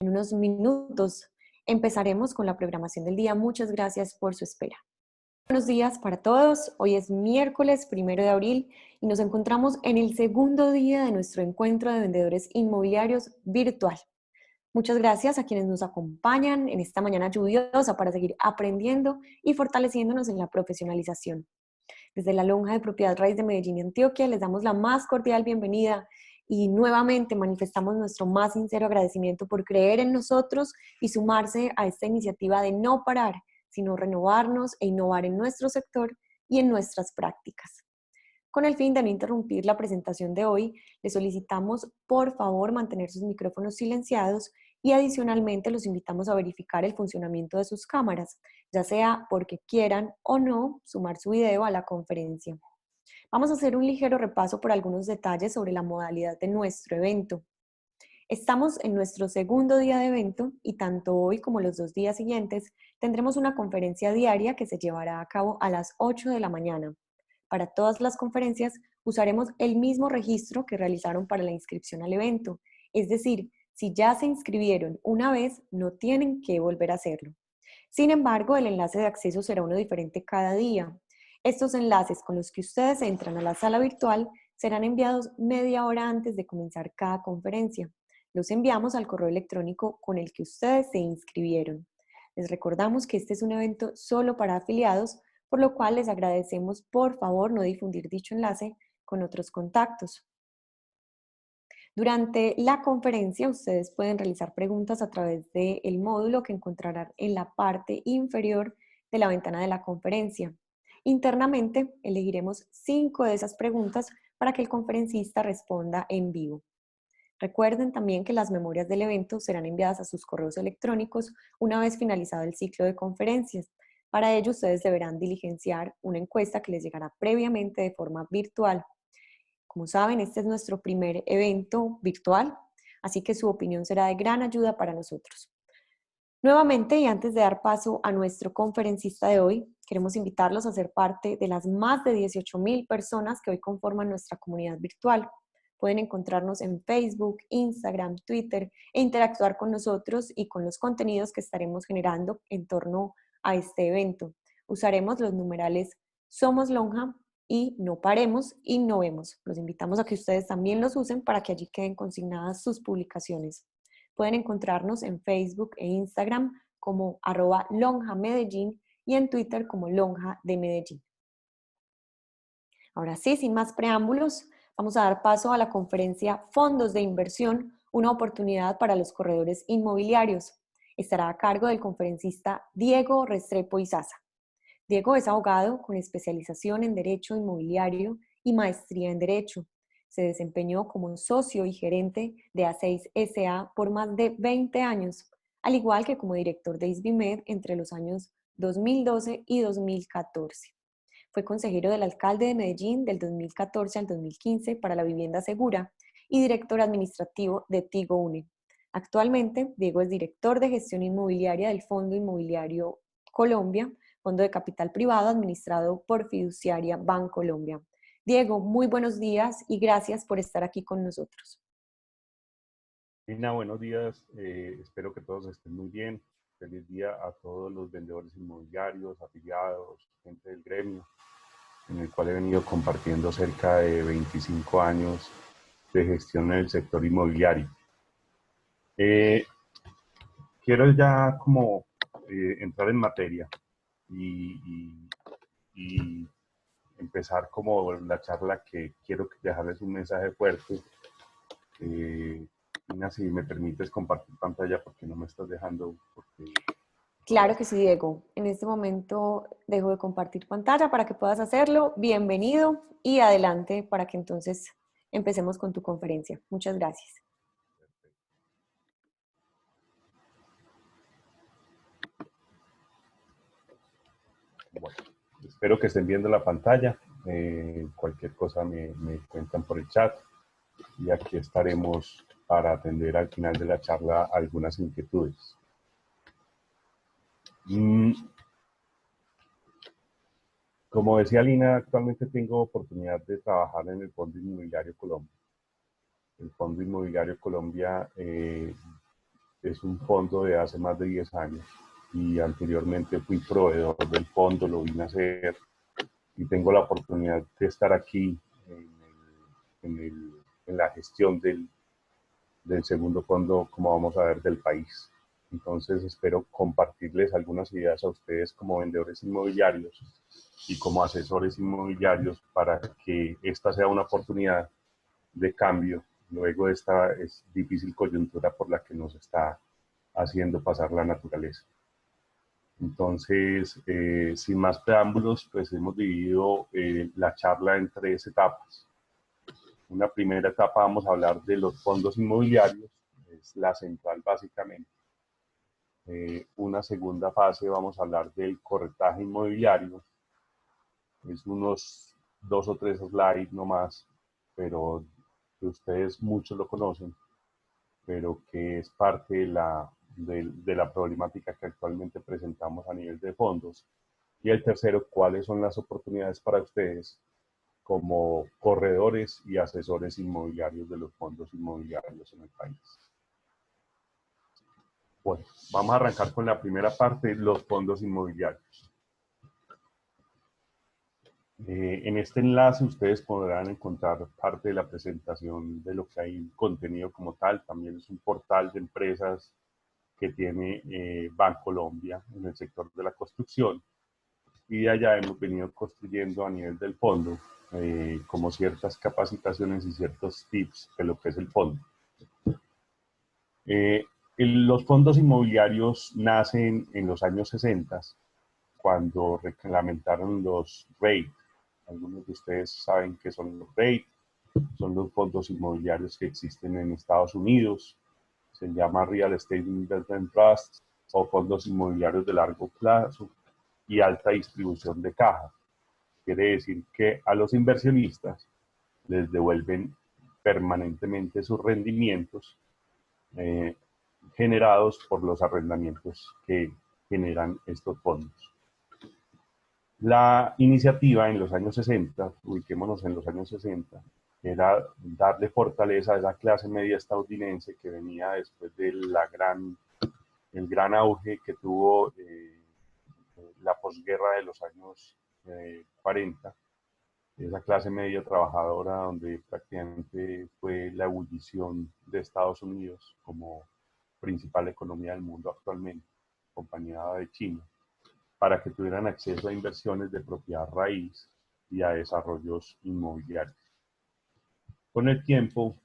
En unos minutos empezaremos con la programación del día. Muchas gracias por su espera. Buenos días para todos. Hoy es miércoles 1 de abril y nos encontramos en el segundo día de nuestro encuentro de vendedores inmobiliarios virtual. Muchas gracias a quienes nos acompañan en esta mañana lluviosa para seguir aprendiendo y fortaleciéndonos en la profesionalización. Desde la Lonja de Propiedad Raíz de Medellín y Antioquia les damos la más cordial bienvenida y nuevamente manifestamos nuestro más sincero agradecimiento por creer en nosotros y sumarse a esta iniciativa de no parar, sino renovarnos e innovar en nuestro sector y en nuestras prácticas. Con el fin de no interrumpir la presentación de hoy, les solicitamos por favor mantener sus micrófonos silenciados y adicionalmente los invitamos a verificar el funcionamiento de sus cámaras, ya sea porque quieran o no sumar su video a la conferencia. Vamos a hacer un ligero repaso por algunos detalles sobre la modalidad de nuestro evento. Estamos en nuestro segundo día de evento y tanto hoy como los 2 días siguientes tendremos una conferencia diaria que se llevará a cabo a las 8 de la mañana. Para todas las conferencias usaremos el mismo registro que realizaron para la inscripción al evento, es decir, si ya se inscribieron una vez, no tienen que volver a hacerlo. Sin embargo, el enlace de acceso será uno diferente cada día. Estos enlaces con los que ustedes entran a la sala virtual serán enviados media hora antes de comenzar cada conferencia. Los enviamos al correo electrónico con el que ustedes se inscribieron. Les recordamos que este es un evento solo para afiliados, por lo cual les agradecemos por favor no difundir dicho enlace con otros contactos. Durante la conferencia, ustedes pueden realizar preguntas a través del módulo que encontrarán en la parte inferior de la ventana de la conferencia. Internamente, elegiremos 5 de esas preguntas para que el conferencista responda en vivo. Recuerden también que las memorias del evento serán enviadas a sus correos electrónicos una vez finalizado el ciclo de conferencias. Para ello, ustedes deberán diligenciar una encuesta que les llegará previamente de forma virtual. Como saben, este es nuestro primer evento virtual, así que su opinión será de gran ayuda para nosotros. Nuevamente, y antes de dar paso a nuestro conferencista de hoy, queremos invitarlos a ser parte de las más de 18,000 personas que hoy conforman nuestra comunidad virtual. Pueden encontrarnos en Facebook, Instagram, Twitter e interactuar con nosotros y con los contenidos que estaremos generando en torno a este evento. Usaremos los numerales Somos Lonja y No Paremos, Innovemos. Los invitamos a que ustedes también los usen para que allí queden consignadas sus publicaciones. Pueden encontrarnos en Facebook e Instagram como @lonjamedellín y en Twitter como Lonja de Medellín. Ahora sí, sin más preámbulos, vamos a dar paso a la conferencia Fondos de Inversión, una oportunidad para los corredores inmobiliarios. Estará a cargo del conferencista Diego Restrepo Izaza. Diego es abogado con especialización en Derecho Inmobiliario y maestría en Derecho. Se desempeñó como socio y gerente de A6 SA por más de 20 años, al igual que como director de ISBIMED entre los años 2012 y 2014. Fue consejero del alcalde de Medellín del 2014 al 2015 para la vivienda segura y director administrativo de Tigo Une. Actualmente, Diego es director de gestión inmobiliaria del Fondo Inmobiliario Colombia, fondo de capital privado administrado por Fiduciaria Bancolombia. Diego, muy buenos días y gracias por estar aquí con nosotros. Lina, buenos días. Espero que todos estén muy bien. Feliz día a todos los vendedores inmobiliarios, afiliados, gente del gremio, en el cual he venido compartiendo cerca de 25 años de gestión en el sector inmobiliario. Quiero ya como entrar en materia y empezar como la charla, que quiero dejarles un mensaje fuerte. Lina, si me permites compartir pantalla, porque no me estás dejando. Claro que sí, Diego. En este momento dejo de compartir pantalla para que puedas hacerlo. Bienvenido y adelante para que entonces empecemos con tu conferencia. Muchas gracias. Bueno, espero que estén viendo la pantalla. Cualquier cosa me cuentan por el chat y aquí estaremos para atender al final de la charla algunas inquietudes. Como decía Lina, actualmente tengo oportunidad de trabajar en el Fondo Inmobiliario Colombia. El Fondo Inmobiliario Colombia es un fondo de hace más de 10 años y anteriormente fui proveedor del fondo, lo vine a hacer y tengo la oportunidad de estar aquí en la gestión del segundo fondo, como vamos a ver, del país. Entonces espero compartirles algunas ideas a ustedes como vendedores inmobiliarios y como asesores inmobiliarios para que esta sea una oportunidad de cambio luego de esta difícil coyuntura por la que nos está haciendo pasar la naturaleza. Entonces, sin más preámbulos, pues hemos dividido la charla en 3 etapas. Una primera etapa vamos a hablar de los fondos inmobiliarios, es la central básicamente. Una segunda fase vamos a hablar del corretaje inmobiliario, es unos 2 o 3 slides nomás, pero que ustedes muchos lo conocen, pero que es parte de la problemática que actualmente presentamos a nivel de fondos. Y el tercero, cuáles son las oportunidades para ustedes como corredores y asesores inmobiliarios de los fondos inmobiliarios en el país. Bueno, vamos a arrancar con la primera parte, los fondos inmobiliarios. En este enlace ustedes podrán encontrar parte de la presentación de lo que hay contenido como tal. También es un portal de empresas que tiene Bancolombia en el sector de la construcción. Y de allá hemos venido construyendo a nivel del fondo como ciertas capacitaciones y ciertos tips de lo que es el fondo. Los fondos inmobiliarios nacen en los años 60, cuando reglamentaron los REIT. Algunos de ustedes saben qué son los REIT, son los fondos inmobiliarios que existen en Estados Unidos, se llama Real Estate Investment Trust o fondos inmobiliarios de largo plazo y alta distribución de caja. Quiere decir que a los inversionistas les devuelven permanentemente sus rendimientos generados por los arrendamientos que generan estos fondos. La iniciativa en los años 60, ubiquémonos en los años 60, era darle fortaleza a esa clase media estadounidense que venía después del gran auge que tuvo la posguerra de los años 40, esa clase media trabajadora donde prácticamente fue la ebullición de Estados Unidos como principal economía del mundo actualmente, acompañada de China, para que tuvieran acceso a inversiones de propiedad raíz y a desarrollos inmobiliarios. Con el tiempo,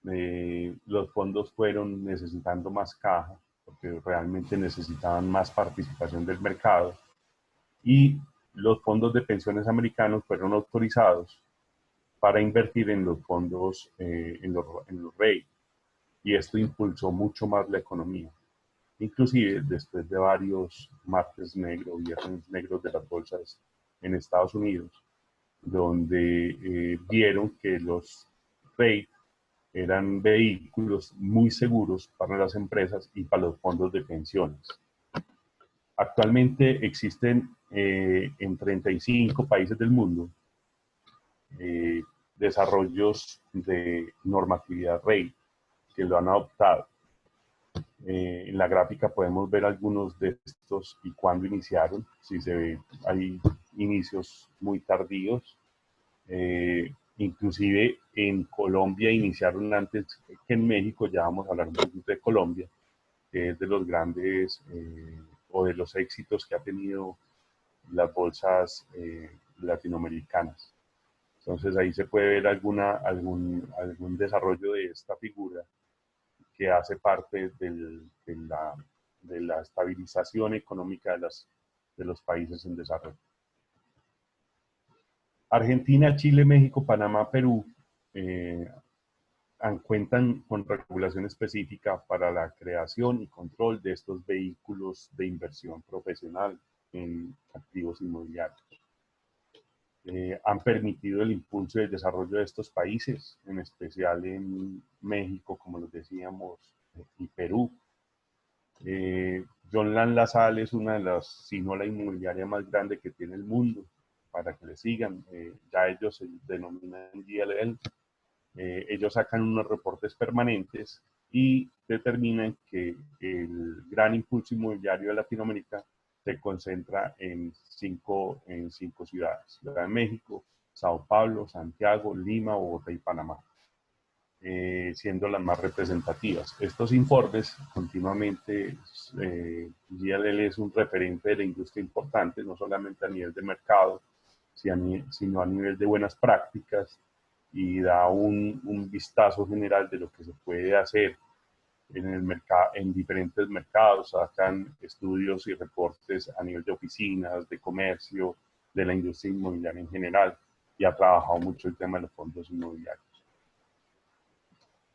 los fondos fueron necesitando más caja, porque realmente necesitaban más participación del mercado, y los fondos de pensiones americanos fueron autorizados para invertir en los fondos, en los REIT, y esto impulsó mucho más la economía. Inclusive después de varios martes negros, viernes negros de las bolsas en Estados Unidos, donde vieron que los REIT eran vehículos muy seguros para las empresas y para los fondos de pensiones. Actualmente existen en 35 países del mundo desarrollos de normatividad REIT que lo han adoptado. En la gráfica podemos ver algunos de estos y cuándo iniciaron. Si se ve, hay inicios muy tardíos. Inclusive en Colombia iniciaron antes que en México. Ya vamos a hablar un poquito de Colombia, que es de los grandes o de los éxitos que ha tenido las bolsas latinoamericanas. Entonces ahí se puede ver algún desarrollo de esta figura que hace parte de la estabilización económica de los países en desarrollo. Argentina, Chile, México, Panamá, Perú cuentan con regulación específica para la creación y control de estos vehículos de inversión profesional en activos inmobiliarios. Han permitido el impulso y el desarrollo de estos países, en especial en México, como les decíamos, y Perú. John Land LaSalle es una de las, si no la inmobiliaria más grande que tiene el mundo, para que le sigan. Ya ellos se denominan GLL. Ellos sacan unos reportes permanentes y determinan que el gran impulso inmobiliario de Latinoamérica se concentra en cinco ciudades: Ciudad de México, Sao Paulo, Santiago, Lima, Bogotá y Panamá, siendo las más representativas. Estos informes continuamente, GLL es un referente de la industria importante, no solamente a nivel de mercado, sino a nivel de buenas prácticas, y da un vistazo general de lo que se puede hacer en el mercado, en diferentes mercados. Sacan estudios y reportes a nivel de oficinas, de comercio, de la industria inmobiliaria en general, y ha trabajado mucho el tema de los fondos inmobiliarios.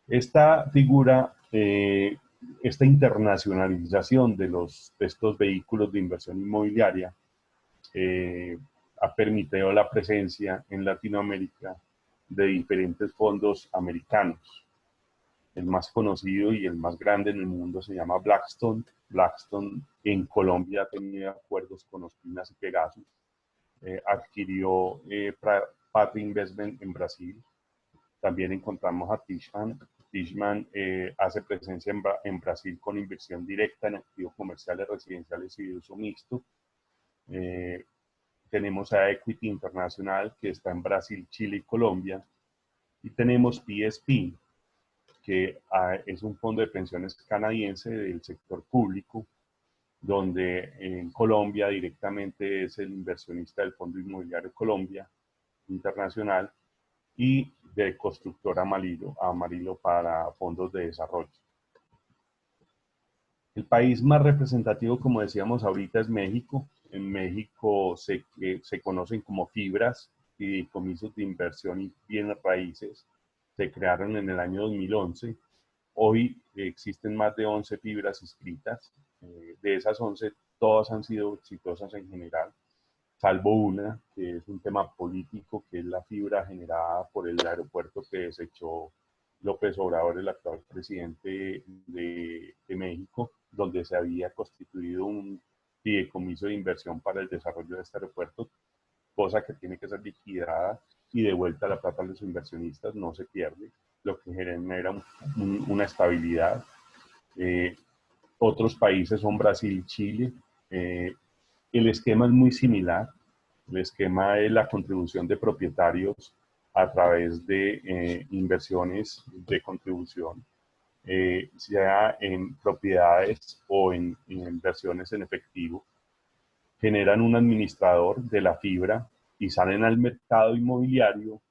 Esta figura, esta internacionalización de estos vehículos de inversión inmobiliaria ha permitido la presencia en Latinoamérica de diferentes fondos americanos. El más conocido y el más grande en el mundo se llama Blackstone. Blackstone en Colombia ha tenido acuerdos con Ospinas y Pegasus. Adquirió Patria Investment en Brasil. También encontramos a Tishman. Tishman hace presencia en Brasil con inversión directa en activos comerciales, residenciales y de uso mixto. Tenemos a Equity Internacional, que está en Brasil, Chile y Colombia. Y tenemos PSP, que es un fondo de pensiones canadiense del sector público, donde en Colombia directamente es el inversionista del Fondo Inmobiliario Colombia Internacional y de constructora Amarillo para fondos de desarrollo. El país más representativo, como decíamos ahorita, es México. En México se conocen como fibras y comisos de inversión y bienes raíces. Se crearon en el año 2011. Hoy existen más de 11 fibras inscritas. De esas 11, todas han sido exitosas en general, salvo una, que es un tema político, que es la fibra generada por el aeropuerto que desechó López Obrador, el actual presidente de México, donde se había constituido un fideicomiso de inversión para el desarrollo de este aeropuerto, cosa que tiene que ser liquidada y devuelta la plata a los inversionistas, no se pierde, lo que genera una estabilidad. Otros países son Brasil y Chile. El esquema es muy similar. El esquema es la contribución de propietarios a través de inversiones de contribución, sea en propiedades o en inversiones en efectivo. Generan un administrador de la fibra y salen al mercado inmobiliario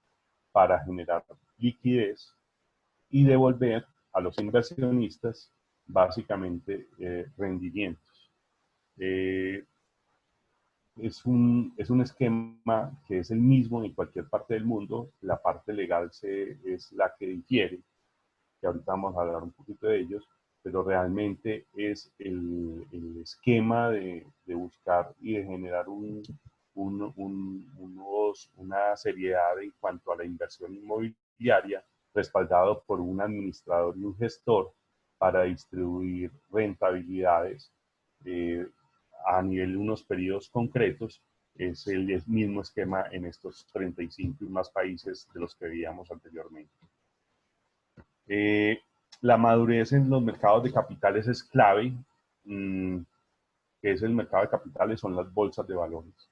para generar liquidez y devolver a los inversionistas básicamente rendimientos. Es un esquema que es el mismo en cualquier parte del mundo. La parte legal es la que difiere, que ahorita vamos a hablar un poquito de ellos, pero realmente es el esquema de buscar y de generar una seriedad en cuanto a la inversión inmobiliaria, respaldado por un administrador y un gestor para distribuir rentabilidades a nivel de unos periodos concretos. Es el mismo esquema en estos 35 y más países de los que veíamos anteriormente. La madurez en los mercados de capitales es clave. ¿Qué es el mercado de capitales? Son las bolsas de valores.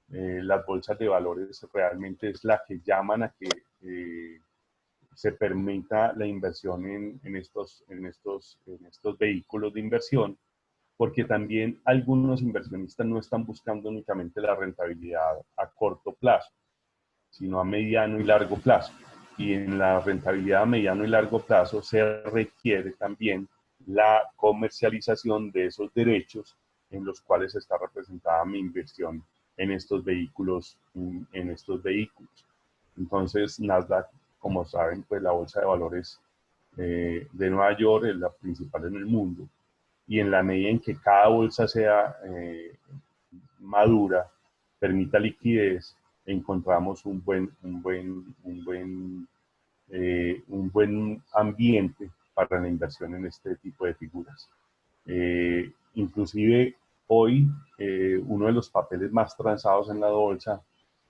Las bolsas de valores realmente es la que llaman a que se permita la inversión en estos vehículos de inversión, porque también algunos inversionistas no están buscando únicamente la rentabilidad a corto plazo, sino a mediano y largo plazo. Y en la rentabilidad a mediano y largo plazo se requiere también la comercialización de esos derechos en los cuales está representada mi inversión en estos vehículos. Entonces, Nasdaq, como saben, pues la bolsa de valores de Nueva York es la principal en el mundo. Y en la medida en que cada bolsa sea madura, permita liquidez, encontramos un buen ambiente para la inversión en este tipo de figuras. Inclusive hoy, uno de los papeles más transados en la bolsa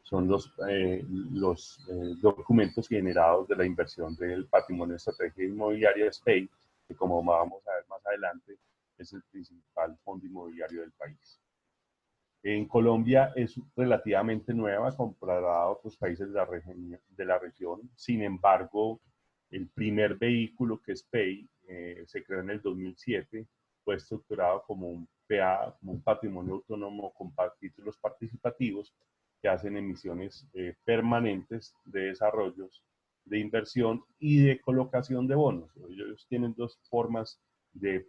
son los documentos generados de la inversión del patrimonio de estrategia inmobiliaria SPEI, que como vamos a ver más adelante, es el principal fondo inmobiliario del país. En Colombia es relativamente nueva comparada a otros países de la región. Sin embargo, el primer vehículo que es SPEI se creó en el 2007, fue estructurado como un PA, como un patrimonio autónomo con títulos participativos que hacen emisiones permanentes de desarrollos de inversión y de colocación de bonos. Ellos tienen dos formas de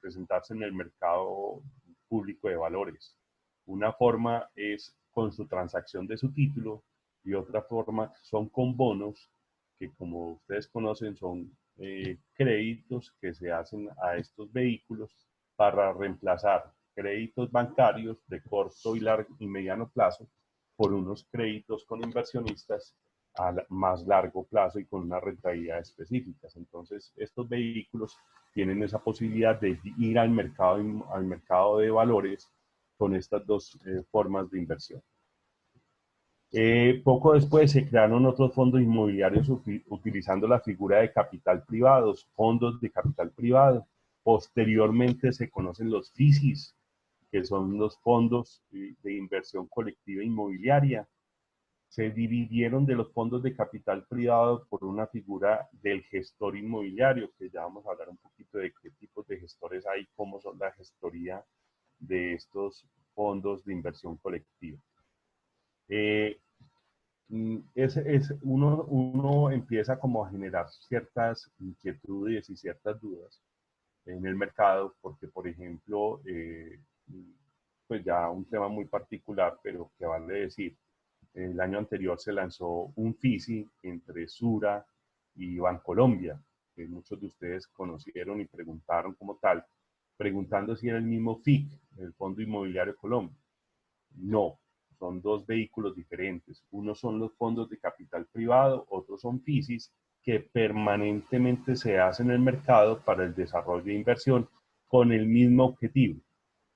presentarse en el mercado público de valores. Una forma es con su transacción de su título y otra forma son con bonos, que como ustedes conocen son créditos que se hacen a estos vehículos para reemplazar créditos bancarios de corto y mediano plazo por unos créditos con inversionistas a más largo plazo y con unas rentabilidades específicas. Entonces, estos vehículos tienen esa posibilidad de ir al mercado de valores con estas dos formas de inversión. Poco después se crearon otros fondos inmobiliarios utilizando la figura de capital privados, fondos de capital privado. Posteriormente se conocen los FISIs, que son los fondos de inversión colectiva inmobiliaria. Se dividieron de los fondos de capital privado por una figura del gestor inmobiliario, que ya vamos a hablar un poquito de qué tipos de gestores hay, cómo son la gestoría de estos fondos de inversión colectiva. Uno empieza como a generar ciertas inquietudes y ciertas dudas en el mercado, porque por ejemplo, pues ya un tema muy particular, pero que vale decir, el año anterior se lanzó un FISI entre Sura y Bancolombia, que muchos de ustedes conocieron y preguntaron como tal, preguntando si era el mismo FIC, el Fondo Inmobiliario Colombia. No, son dos vehículos diferentes. Unos son los fondos de capital privado, otros son FISIs, que permanentemente se hacen en el mercado para el desarrollo de inversión con el mismo objetivo.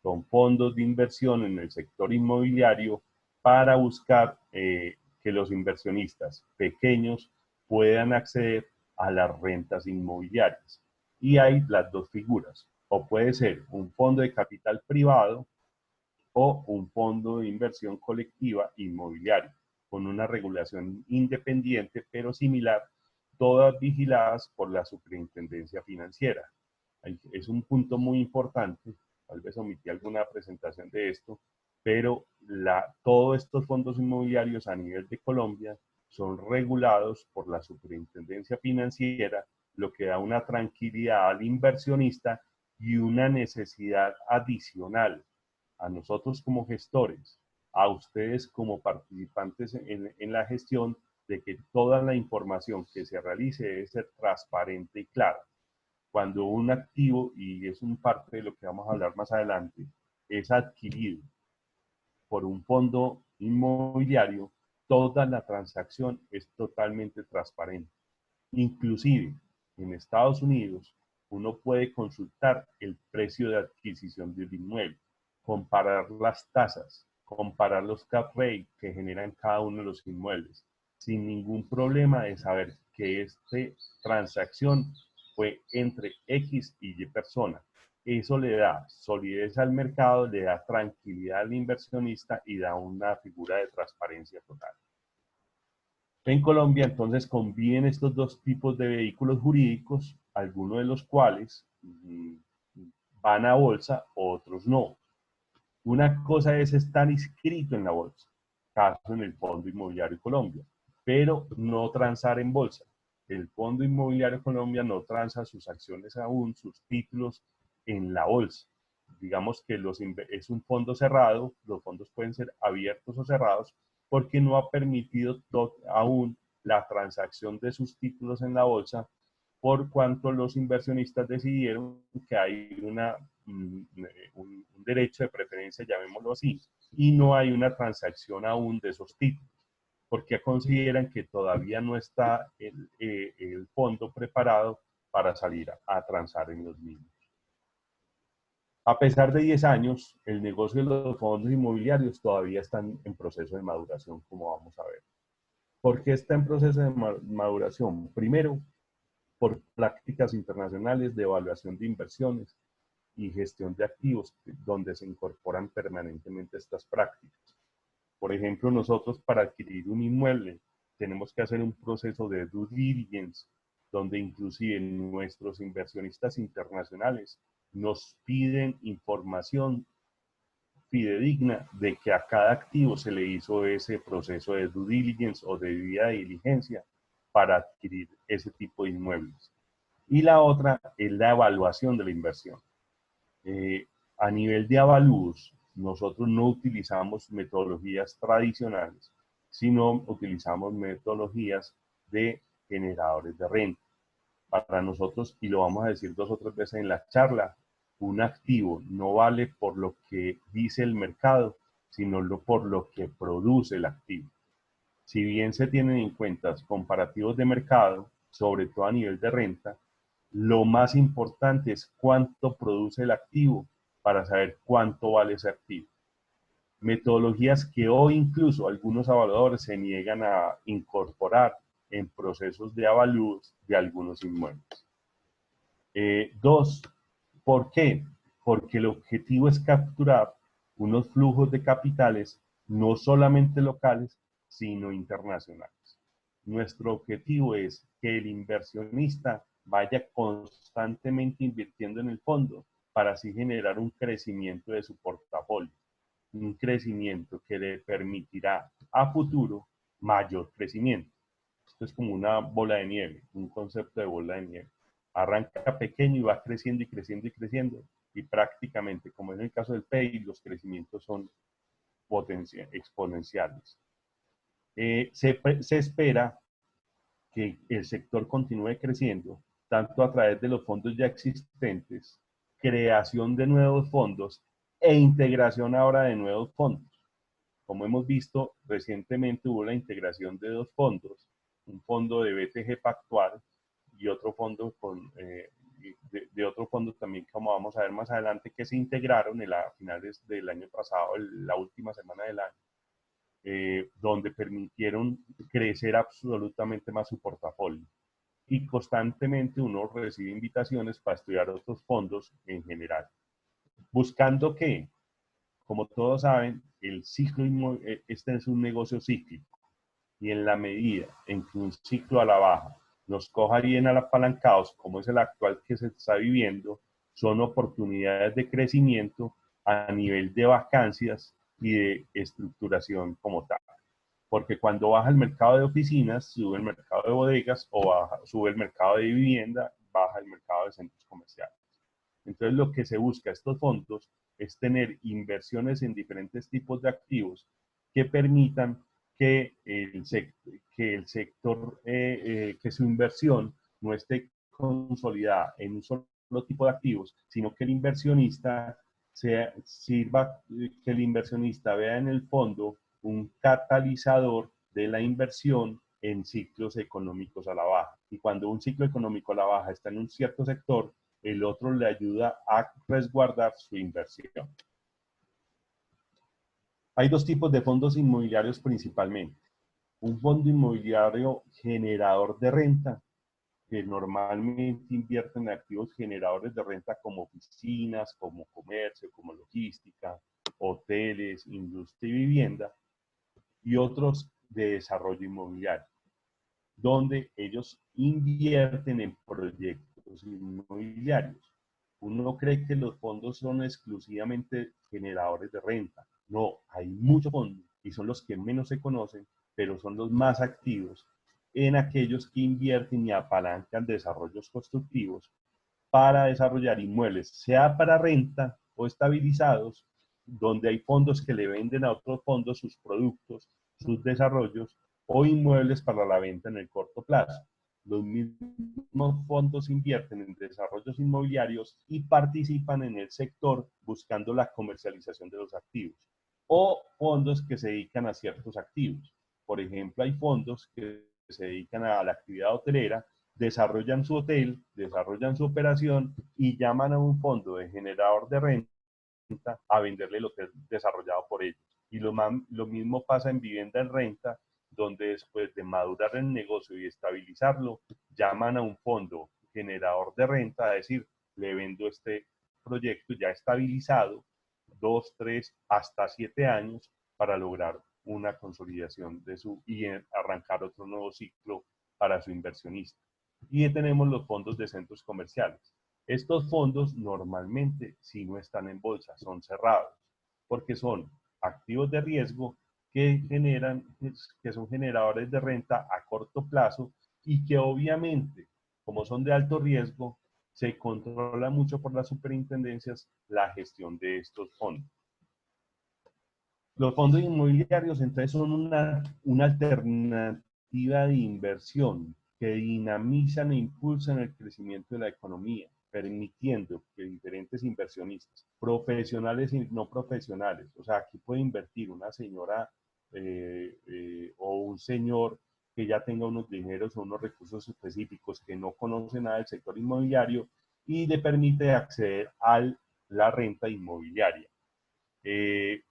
Son fondos de inversión en el sector inmobiliario para buscar que los inversionistas pequeños puedan acceder a las rentas inmobiliarias. Y hay las dos figuras. O puede ser un fondo de capital privado o un fondo de inversión colectiva inmobiliario, con una regulación independiente pero similar, todas vigiladas por la Superintendencia Financiera. Es un punto muy importante, tal vez omití alguna presentación de esto, pero todos estos fondos inmobiliarios a nivel de Colombia son regulados por la Superintendencia Financiera, lo que da una tranquilidad al inversionista y una necesidad adicional a nosotros como gestores, a ustedes como participantes en la gestión, de que toda la información que se realice debe ser transparente y clara. Cuando un activo, y es un parte de lo que vamos a hablar más adelante, es adquirido por un fondo inmobiliario, toda la transacción es totalmente transparente. Inclusive, en Estados Unidos, uno puede consultar el precio de adquisición del inmueble, comparar las tasas, comparar los cap rate que generan cada uno de los inmuebles, sin ningún problema de saber que esta transacción fue entre X y Y persona. Eso le da solidez al mercado, le da tranquilidad al inversionista y da una figura de transparencia total. En Colombia, entonces, conviven estos dos tipos de vehículos jurídicos, algunos de los cuales van a bolsa, otros no. Una cosa es estar inscrito en la bolsa, caso en el Fondo Inmobiliario Colombia, pero no transar en bolsa. El Fondo Inmobiliario Colombia no transa sus acciones aún, sus títulos en la bolsa. Digamos que es un fondo cerrado, los fondos pueden ser abiertos o cerrados, porque no ha permitido aún la transacción de sus títulos en la bolsa, por cuanto los inversionistas decidieron que hay un derecho de preferencia, llamémoslo así, y no hay una transacción aún de esos títulos, porque consideran que todavía no está el fondo preparado para salir a transar en los mismos. A pesar de 10 años, el negocio de los fondos inmobiliarios todavía está en proceso de maduración, como vamos a ver. ¿Por qué está en proceso de maduración? Primero, por prácticas internacionales de evaluación de inversiones y gestión de activos, donde se incorporan permanentemente estas prácticas. Por ejemplo, nosotros para adquirir un inmueble tenemos que hacer un proceso de due diligence, donde inclusive nuestros inversionistas internacionales nos piden información fidedigna de que a cada activo se le hizo ese proceso de due diligence o de debida diligencia para adquirir ese tipo de inmuebles. Y la otra es la evaluación de la inversión. A nivel de avalúos, nosotros no utilizamos metodologías tradicionales, sino utilizamos metodologías de generadores de renta. Para nosotros, y lo vamos a decir 2 o 3 veces en la charla, un activo no vale por lo que dice el mercado, sino por lo que produce el activo. Si bien se tienen en cuenta comparativos de mercado, sobre todo a nivel de renta, lo más importante es cuánto produce el activo para saber cuánto vale ese activo. Metodologías que hoy incluso algunos evaluadores se niegan a incorporar en procesos de avalúos de algunos inmuebles. 2, ¿por qué? Porque el objetivo es capturar unos flujos de capitales no solamente locales, sino internacionales. Nuestro objetivo es que el inversionista vaya constantemente invirtiendo en el fondo para así generar un crecimiento de su portafolio, un crecimiento que le permitirá a futuro mayor crecimiento. Esto es como una bola de nieve, un concepto de bola de nieve. Arranca pequeño y va creciendo y creciendo y creciendo, y prácticamente, como en el caso del PEI, los crecimientos son exponenciales. Se espera que el sector continúe creciendo, tanto a través de los fondos ya existentes, creación de nuevos fondos e integración ahora de nuevos fondos. Como hemos visto, recientemente hubo la integración de 2 fondos, un fondo de BTG Pactual y otro fondo de otro fondo también, como vamos a ver más adelante, que se integraron a finales del año pasado, la última semana del año, donde permitieron crecer absolutamente más su portafolio. Y constantemente uno recibe invitaciones para estudiar otros fondos en general. Buscando que, como todos saben, este es un negocio cíclico. Y en la medida en que un ciclo a la baja nos coja bien apalancados, como es el actual que se está viviendo, son oportunidades de crecimiento a nivel de vacancias y de estructuración como tal. Porque cuando baja el mercado de oficinas, sube el mercado de bodegas, o sube el mercado de vivienda, baja el mercado de centros comerciales. Entonces, lo que se busca estos fondos es tener inversiones en diferentes tipos de activos que permitan que el sector, que su inversión no esté consolidada en un solo tipo de activos, sino que el inversionista que el inversionista vea en el fondo un catalizador de la inversión en ciclos económicos a la baja. Y cuando un ciclo económico a la baja está en un cierto sector, el otro le ayuda a resguardar su inversión. Hay 2 tipos de fondos inmobiliarios principalmente. Un fondo inmobiliario generador de renta, que normalmente invierte en activos generadores de renta como oficinas, como comercio, como logística, hoteles, industria y vivienda, y otros de desarrollo inmobiliario, donde ellos invierten en proyectos inmobiliarios. Uno cree que los fondos son exclusivamente generadores de renta. No, hay muchos fondos y son los que menos se conocen, pero son los más activos en aquellos que invierten y apalancan desarrollos constructivos para desarrollar inmuebles, sea para renta o estabilizados, donde hay fondos que le venden a otros fondos sus productos, sus desarrollos, o inmuebles para la venta en el corto plazo. Los mismos fondos invierten en desarrollos inmobiliarios y participan en el sector buscando la comercialización de los activos. O fondos que se dedican a ciertos activos. Por ejemplo, hay fondos que se dedican a la actividad hotelera, desarrollan su hotel, desarrollan su operación y llaman a un fondo de generador de renta a venderle el hotel desarrollado por ellos. Y lo mismo pasa en vivienda en renta, donde después de madurar el negocio y estabilizarlo, llaman a un fondo generador de renta a decir, le vendo este proyecto ya estabilizado, 2, 3, hasta 7 años para lograr una consolidación de y arrancar otro nuevo ciclo para su inversionista. Y tenemos los fondos de centros comerciales. Estos fondos normalmente, si no están en bolsa, son cerrados, porque son activos de riesgo que son generadores de renta a corto plazo y que obviamente, como son de alto riesgo, se controla mucho por las superintendencias la gestión de estos fondos. Los fondos inmobiliarios entonces son una alternativa de inversión que dinamizan e impulsan el crecimiento de la economía, permitiendo que diferentes inversionistas, profesionales y no profesionales, o sea, aquí puede invertir una señora o un señor que ya tenga unos dineros o unos recursos específicos que no conoce nada del sector inmobiliario y le permite acceder a la renta inmobiliaria. Que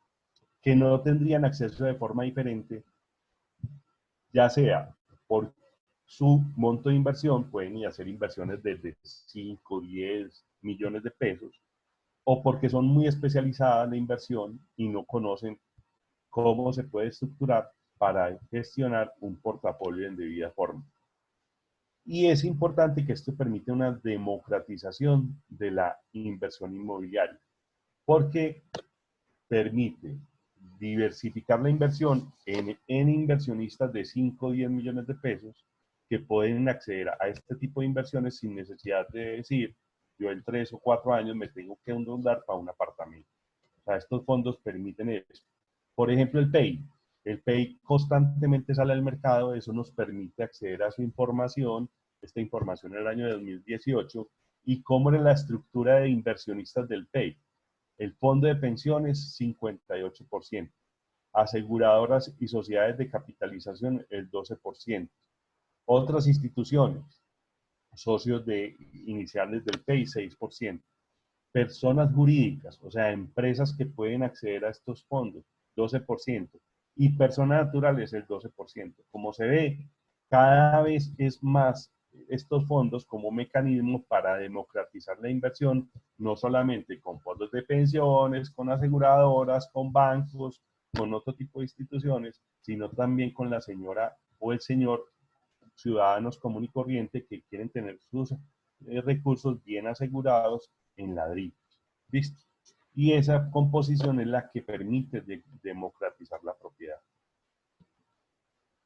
no tendrían acceso de forma diferente, ya sea por su monto de inversión, pueden ir a hacer inversiones desde 5, 10 millones de pesos, o porque son muy especializadas en la inversión y no conocen cómo se puede estructurar para gestionar un portafolio en debida forma. Y es importante que esto permite una democratización de la inversión inmobiliaria, porque permite diversificar la inversión en inversionistas de 5 o 10 millones de pesos que pueden acceder a este tipo de inversiones sin necesidad de decir, yo en 3 o 4 años me tengo que endeudar para un apartamento. O sea, estos fondos permiten eso. Por ejemplo, el PEI. El PEI constantemente sale al mercado, eso nos permite acceder a su información, esta información en el año 2018, y cómo era la estructura de inversionistas del PEI. El fondo de pensiones, 58%. Aseguradoras y sociedades de capitalización, el 12%. Otras instituciones, socios iniciales del PEI, 6%. Personas jurídicas, o sea, empresas que pueden acceder a estos fondos, 12%. Y personas naturales, el 12%. Como se ve, cada vez es más estos fondos como mecanismo para democratizar la inversión, no solamente con fondos de pensiones, con aseguradoras, con bancos, con otro tipo de instituciones, sino también con la señora o el señor ciudadanos común y corriente que quieren tener sus recursos bien asegurados en ladrillos. ¿Listo? Y esa composición es la que permite democratizar la propiedad.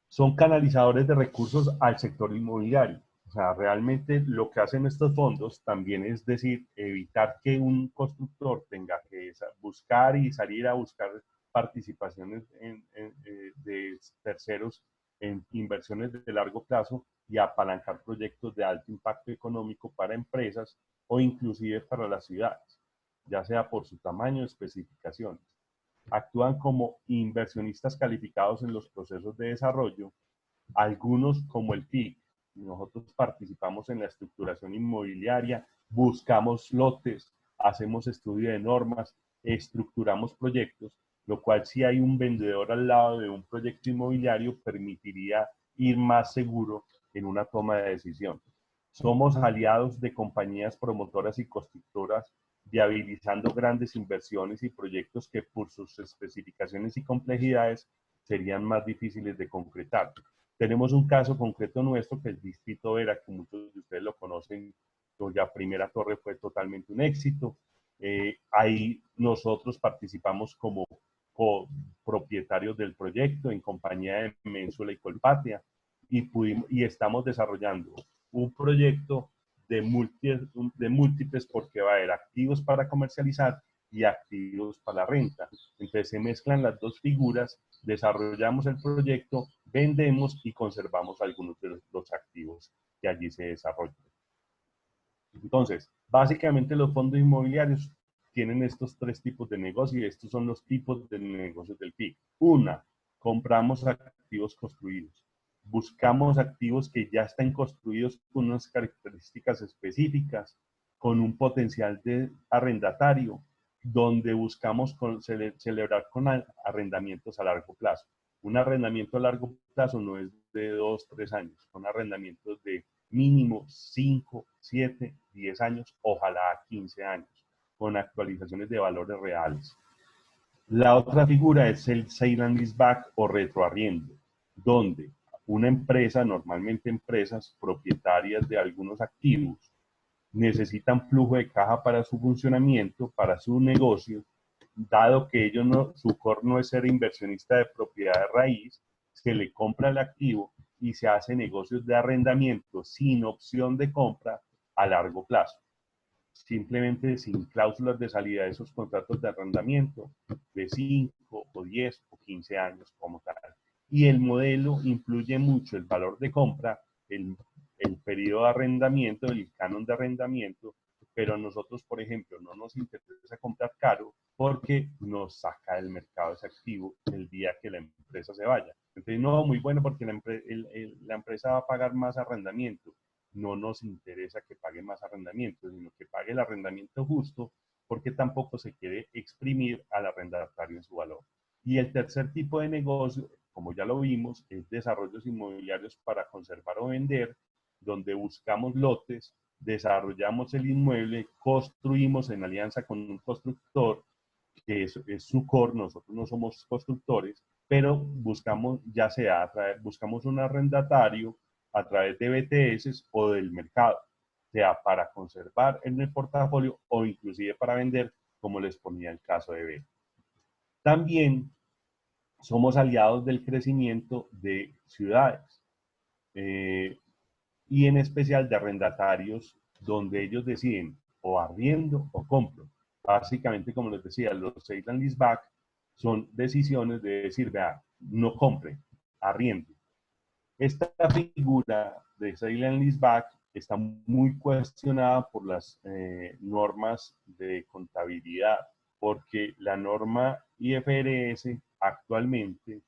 Son canalizadores de recursos al sector inmobiliario. O sea, realmente lo que hacen estos fondos también es decir, evitar que un constructor tenga que buscar y salir a buscar participaciones de terceros en inversiones de largo plazo y apalancar proyectos de alto impacto económico para empresas o inclusive para las ciudades, ya sea por su tamaño o especificaciones. Actúan como inversionistas calificados en los procesos de desarrollo, algunos como el TIC. Nosotros participamos en la estructuración inmobiliaria, buscamos lotes, hacemos estudio de normas, estructuramos proyectos, lo cual si hay un vendedor al lado de un proyecto inmobiliario permitiría ir más seguro en una toma de decisión. Somos aliados de compañías promotoras y constructoras, viabilizando grandes inversiones y proyectos que por sus especificaciones y complejidades serían más difíciles de concretar. Tenemos un caso concreto nuestro que es Distrito Vera, que muchos de ustedes lo conocen, cuya primera torre fue totalmente un éxito. Ahí nosotros participamos como copropietarios del proyecto en compañía de Ménsula y Colpatria y estamos desarrollando un proyecto de múltiples porque va a haber activos para comercializar y activos para la renta. Entonces se mezclan las dos figuras, desarrollamos el proyecto, vendemos y conservamos algunos de los activos que allí se desarrollan. Entonces, básicamente los fondos inmobiliarios tienen estos tres tipos de negocio y estos son los tipos de negocios del PIC. Una, compramos activos construidos. buscamos activos que ya están construidos con unas características específicas, con un potencial de arrendatario, donde buscamos celebrar con arrendamientos a largo plazo. Un arrendamiento a largo plazo no es de 2, 3 años, son arrendamientos de mínimo 5, 7, 10 años, ojalá 15 años, con actualizaciones de valores reales. La otra figura es el sale and leaseback o retroarriendo, donde una empresa, normalmente empresas propietarias de algunos activos, necesitan flujo de caja para su funcionamiento, para su negocio, dado que ellos su core no es ser inversionista de propiedad de raíz, se le compra el activo y se hace negocios de arrendamiento sin opción de compra a largo plazo. Simplemente sin cláusulas de salida de esos contratos de arrendamiento de 5 o 10 o 15 años como tal. Y el modelo influye mucho el valor de compra, el periodo de arrendamiento, el canon de arrendamiento, pero a nosotros, por ejemplo, no nos interesa comprar caro porque nos saca del mercado ese activo el día que la empresa se vaya. Entonces, no, muy bueno porque la empresa va a pagar más arrendamiento. No nos interesa que pague más arrendamiento, sino que pague el arrendamiento justo, porque tampoco se quiere exprimir al arrendatario en su valor. Y el tercer tipo de negocio, como ya lo vimos, es desarrollos inmobiliarios para conservar o vender, donde buscamos lotes, desarrollamos el inmueble, construimos en alianza con un constructor, que es su core, nosotros no somos constructores, pero buscamos, ya sea buscamos un arrendatario a través de BTS o del mercado, sea para conservar en el portafolio o inclusive para vender, como les ponía el caso de B. También somos aliados del crecimiento de ciudades y en especial de arrendatarios donde ellos deciden o arriendo o compro. Básicamente, como les decía, los sale and leaseback son decisiones de decir, vea, no compre, arriende. Esta figura de sale and leaseback está muy cuestionada por las normas de contabilidad, porque la norma IFRS actualmente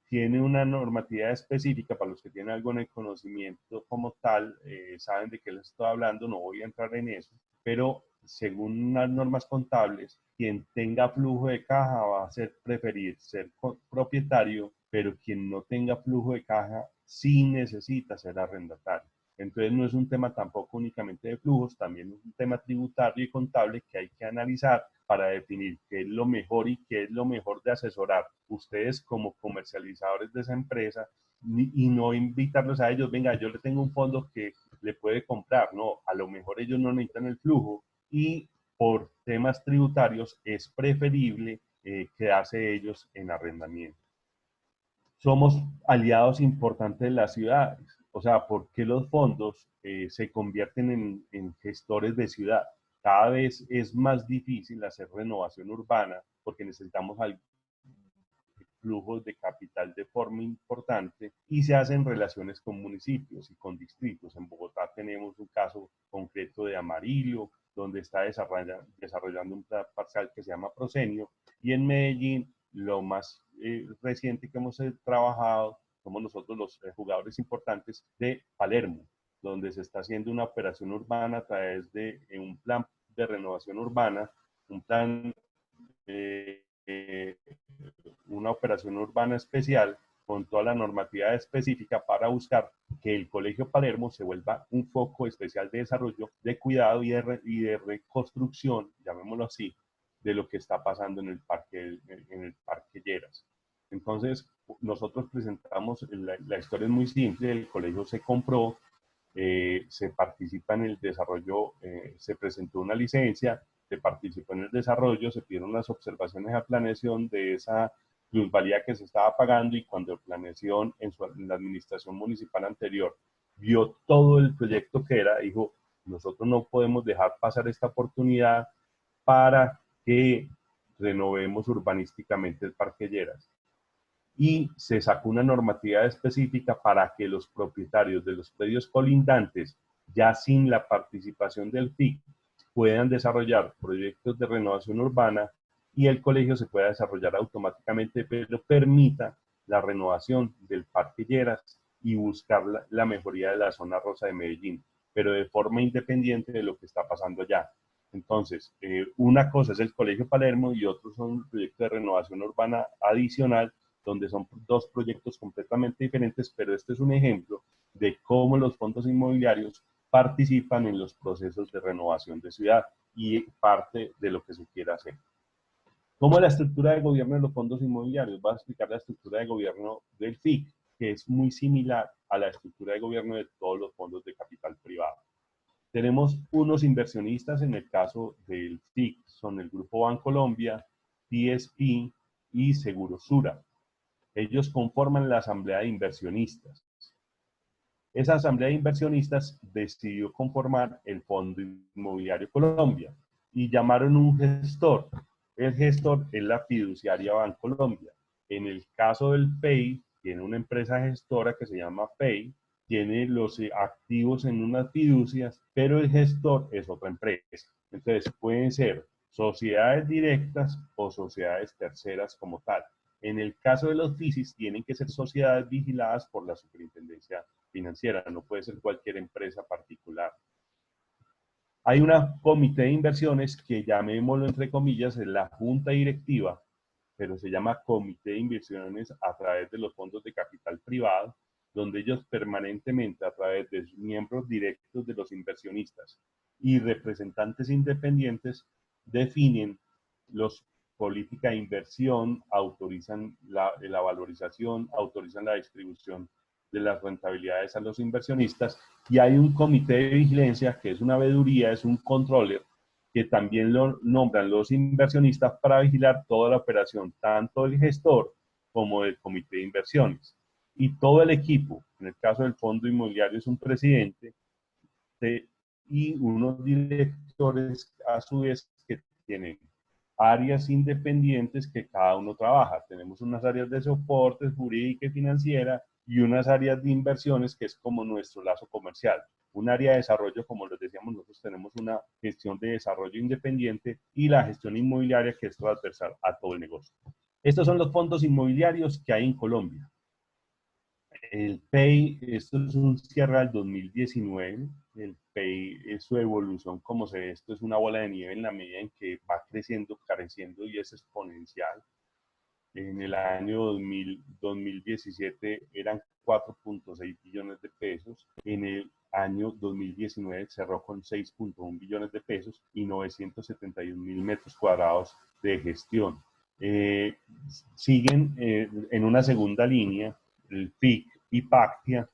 tiene una normatividad específica. Para los que tienen algo en el conocimiento como tal, saben de qué les estoy hablando, no voy a entrar en eso, pero según las normas contables, quien tenga flujo de caja va a preferir ser propietario, pero quien no tenga flujo de caja sí necesita ser arrendatario. Entonces no es un tema tampoco únicamente de flujos, también es un tema tributario y contable que hay que analizar para definir qué es lo mejor y qué es lo mejor de asesorar ustedes como comercializadores de esa empresa y no invitarlos a ellos, venga, yo le tengo un fondo que le puede comprar. No, a lo mejor ellos no necesitan el flujo y por temas tributarios es preferible quedarse ellos en arrendamiento. Somos aliados importantes de las ciudades. O sea, ¿por qué los fondos se convierten en gestores de ciudad? Cada vez es más difícil hacer renovación urbana porque necesitamos flujos de capital de forma importante y se hacen relaciones con municipios y con distritos. En Bogotá tenemos un caso concreto de Amarillo, donde está desarrollando un plan parcial que se llama Prosenio, y en Medellín lo más reciente que hemos trabajado somos nosotros los jugadores importantes de Palermo, donde se está haciendo una operación urbana a través de un plan de renovación urbana, un plan una operación urbana especial con toda la normatividad específica para buscar que el Colegio Palermo se vuelva un foco especial de desarrollo, de cuidado y de reconstrucción, llamémoslo así, de lo que está pasando en el Parque Lleras. Entonces, nosotros presentamos, la historia es muy simple, el colegio se compró, se participa en el desarrollo, se presentó una licencia, se participó en el desarrollo, se pidieron las observaciones a planeación de esa plusvalía que se estaba pagando y cuando planeación en la administración municipal anterior vio todo el proyecto que era, dijo, nosotros no podemos dejar pasar esta oportunidad para que renovemos urbanísticamente el Parque Lleras. Y se sacó una normatividad específica para que los propietarios de los predios colindantes, ya sin la participación del FIC, puedan desarrollar proyectos de renovación urbana y el colegio se pueda desarrollar automáticamente, pero permita la renovación del Parque Lleras y buscar la mejoría de la zona rosa de Medellín, pero de forma independiente de lo que está pasando allá. Entonces, una cosa es el Colegio Palermo y otro son un proyecto de renovación urbana adicional, donde son dos proyectos completamente diferentes, pero este es un ejemplo de cómo los fondos inmobiliarios participan en los procesos de renovación de ciudad y parte de lo que se quiera hacer. ¿Cómo es la estructura de gobierno de los fondos inmobiliarios? Voy a explicar la estructura de gobierno del FIC, que es muy similar a la estructura de gobierno de todos los fondos de capital privado. Tenemos unos inversionistas, en el caso del FIC, son el Grupo Bancolombia, TSP y Segurosura. Ellos conforman la asamblea de inversionistas. Esa asamblea de inversionistas decidió conformar el Fondo Inmobiliario Colombia y llamaron un gestor. El gestor es la fiduciaria Bancolombia. En el caso del FEI, tiene una empresa gestora que se llama FEI, tiene los activos en unas fiducias, pero el gestor es otra empresa. Entonces, pueden ser sociedades directas o sociedades terceras como tal. En el caso de los FICIs, tienen que ser sociedades vigiladas por la Superintendencia Financiera, no puede ser cualquier empresa particular. Hay una comité de inversiones que, llamémoslo entre comillas, es la junta directiva, pero se llama comité de inversiones a través de los fondos de capital privado, donde ellos permanentemente, a través de miembros directos de los inversionistas y representantes independientes, definen los política de inversión, autorizan la valorización, autorizan la distribución de las rentabilidades a los inversionistas, y hay un comité de vigilancia que es una veeduría, es un controller, que también lo nombran los inversionistas para vigilar toda la operación, tanto del gestor como del comité de inversiones. Y todo el equipo, en el caso del fondo inmobiliario es un presidente y unos directores a su vez que tienen áreas independientes que cada uno trabaja. Tenemos unas áreas de soporte jurídica y financiera y unas áreas de inversiones que es como nuestro lazo comercial. Un área de desarrollo, como les decíamos, nosotros tenemos una gestión de desarrollo independiente y la gestión inmobiliaria que es transversal a todo el negocio. Estos son los fondos inmobiliarios que hay en Colombia. El PEI, esto es un cierre del 2019, el PEI es su evolución, como se ve, esto es una bola de nieve en la medida en que va creciendo, creciendo y es exponencial. En el año 2017 eran 4.6 billones de pesos, en el año 2019 cerró con 6.1 billones de pesos y 971.000 metros cuadrados de gestión. Siguen en una segunda línea el FIC y Pactia.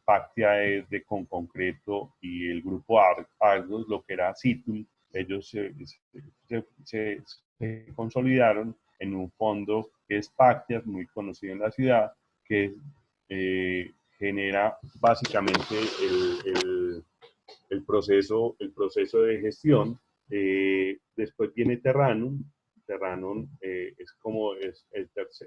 Pactia es de Conconcreto y el grupo Argos, lo que era Citum, ellos se consolidaron en un fondo que es Pactia, muy conocido en la ciudad, que genera básicamente el proceso de gestión. Después viene Terranum. Terranum es como es